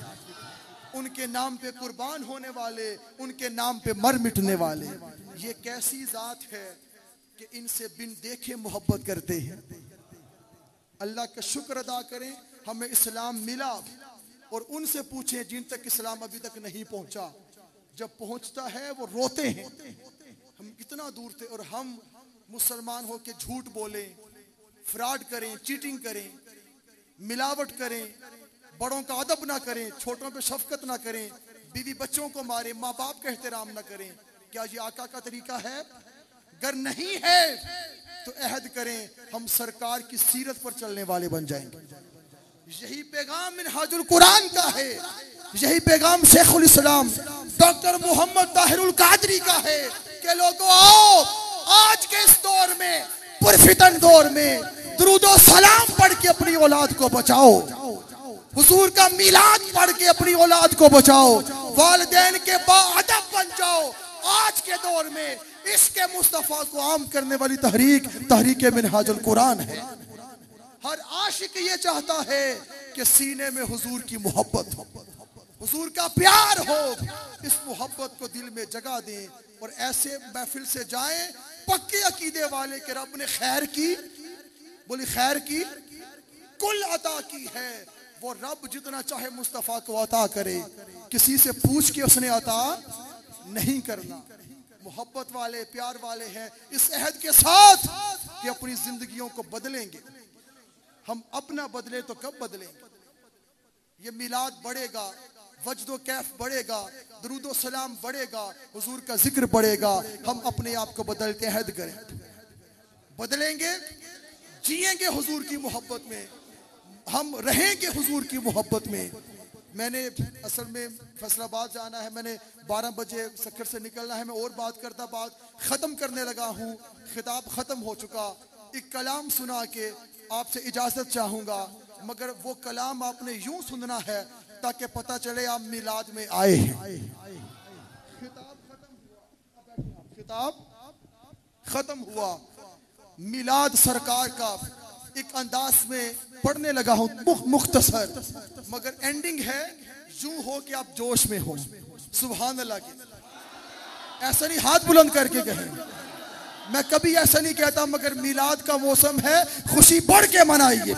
उनके नाम पे कुर्बान होने वाले, उनके नाम पे मर मिटने वाले। ये कैसी जात है कि इनसे बिन देखे मोहब्बत करते हैं। अल्लाह का शुक्र अदा करें हमें इस्लाम मिला। और उनसे पूछें जिन तक इस्लाम अभी तक नहीं पहुंचा। जब पहुंचता है वो रोते हैं हम कितना दूर थे। और हम मुसलमान हो के झूठ बोलें, फ्रॉड करें, चीटिंग करें, मिलावट करें, बड़ों का अदब ना करें, छोटों पे शफकत ना करें, बीवी बच्चों को मारे, माँ बाप का एहतराम ना करें। क्या ये आका का तरीका है? अगर नहीं है तो अहद करें हम सरकार की सीरत पर चलने वाले बन जाएंगे। यही पैगाम मिनहाजुल कुरान का है, यही पैगाम शेखुल इस्लाम डॉक्टर मोहम्मद ताहिरुल कादरी का है कि लोगों आओ आज के इस दौर में, पुरफितन दौर में दुरूद और सलाम पढ़ के अपनी औलाद को बचाओ, हुजूर का मिलाद पढ़ के अपनी औलाद को बचाओ, वालिदैन के बाअदब बन जाओ। आज के दौर में इसके मुस्तफा को आम करने वाली तहरीक मिनहाजुल कुरान है। हर आशिक ये चाहता है कि सीने में हुजूर की मोहब्बत हो, हुजूर का प्यार हो। इस मोहब्बत को दिल में जगा दें और ऐसे महफिल से जाएं पक्के अकीदे वाले के रब ने खैर की, बोली खैर की कुल अता की है। वो रब जितना चाहे मुस्तफा को अता करे, किसी से पूछ के उसने अता नहीं करना। मोहब्बत वाले, प्यार वाले हैं इस अहद के साथ कि अपनी जिंदगियों को बदलेंगे। हम अपना बदले तो कब बदलेंगे। ये मिलाद बढ़ेगा, वजदो कैफ बढ़ेगा, दरूदो सलाम बढ़ेगा, हुजूर का जिक्र बढ़ेगा। हम अपने आप को बदलते हद करें, बदलेंगे, जिएंगे हुजूर की मोहब्बत में, हम रहेंगे हुजूर की मोहब्बत में। मैंने असल में फैसलाबाद जाना है, मैंने 12 बजे सक्कर से निकलना है। मैं और बात करता बात ख़त्म करने लगा हूँ, खिताब ख़त्म हो चुका। एक कलाम सुना के आपसे इजाज़त चाहूँगा, मगर वो कलाम आपने यूं सुनना है ताकि पता चले आप मिलाद में आए हैं। खिताब खत्म हुआ, मिलाद सरकार का एक अंदाज में पढ़ने लगा हूं, मुख्तसर, मगर एंडिंग है यूं हो कि आप जोश में हो। सुभान अल्लाह के ऐसा नहीं हाथ बुलंद करके कहें, मैं कभी ऐसा नहीं कहता, मगर मिलाद का मौसम है, खुशी बढ़ के मनाइए।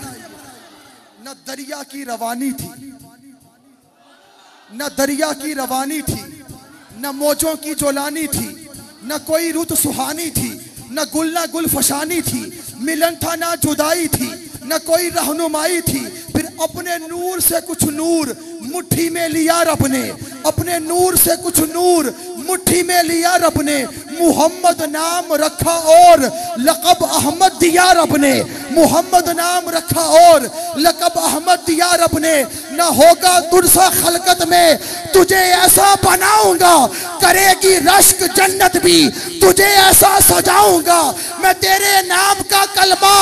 न दरिया की रवानी थी, न दरिया की रवानी थी, न मौजों की जोलानी थी, न कोई रुत सुहानी थी, न गुल फशानी थी, मिलन था ना जुदाई थी, न कोई रहनुमाई थी। फिर अपने नूर से कुछ नूर मुट्ठी में लिया रब ने, अपने नूर से कुछ नूर मुट्ठी में लिया रब ने। मुहम्मद नाम रखा और लक़ब अहमद दिया रब ने, मुहम्मद नाम रखा और लक़ब अहमद दिया रब ने। न होगा तुझसा खलकत में, तुझे ऐसा बनाऊंगा, करेगी रश्क जन्नत भी, तुझे ऐसा सजाऊंगा। मैं तेरे नाम का कलमा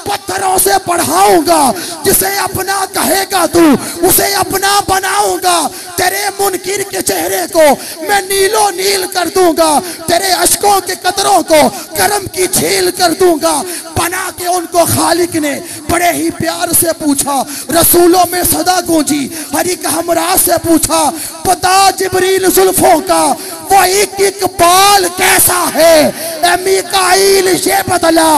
पत्थरों से पढ़ाऊंगा, जिसे अपना कहेगा तू उसे अपना बनाऊंगा। तेरे मुनकिर के चेहरे को मैं नीलो नील कर दूंगा, तेरे अश्कों के कतरों को करम की झील कर दूंगा। बना के उनको खालिक ने बड़े ही प्यार से पूछा, रसूलों में सदा गूंजी, हर एक हमरा से पूछा, पता जिब्रील जुल्फों का वो एक बाल कैसा है। ए मीकाईल ये बदला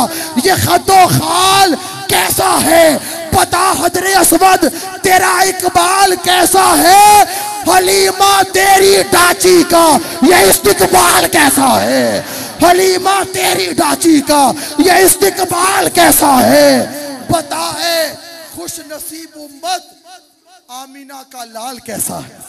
ये खतो खाल कैसा है, पता हजरे अस्वद तेरा इकबाल कैसा है। हलीमा तेरी डाची का ये इस्तिकबाल कैसा है, हलीमा तेरी डाची का ये इस्तिकबाल कैसा है। बता है खुश नसीब उम्मत आमीना का लाल कैसा है।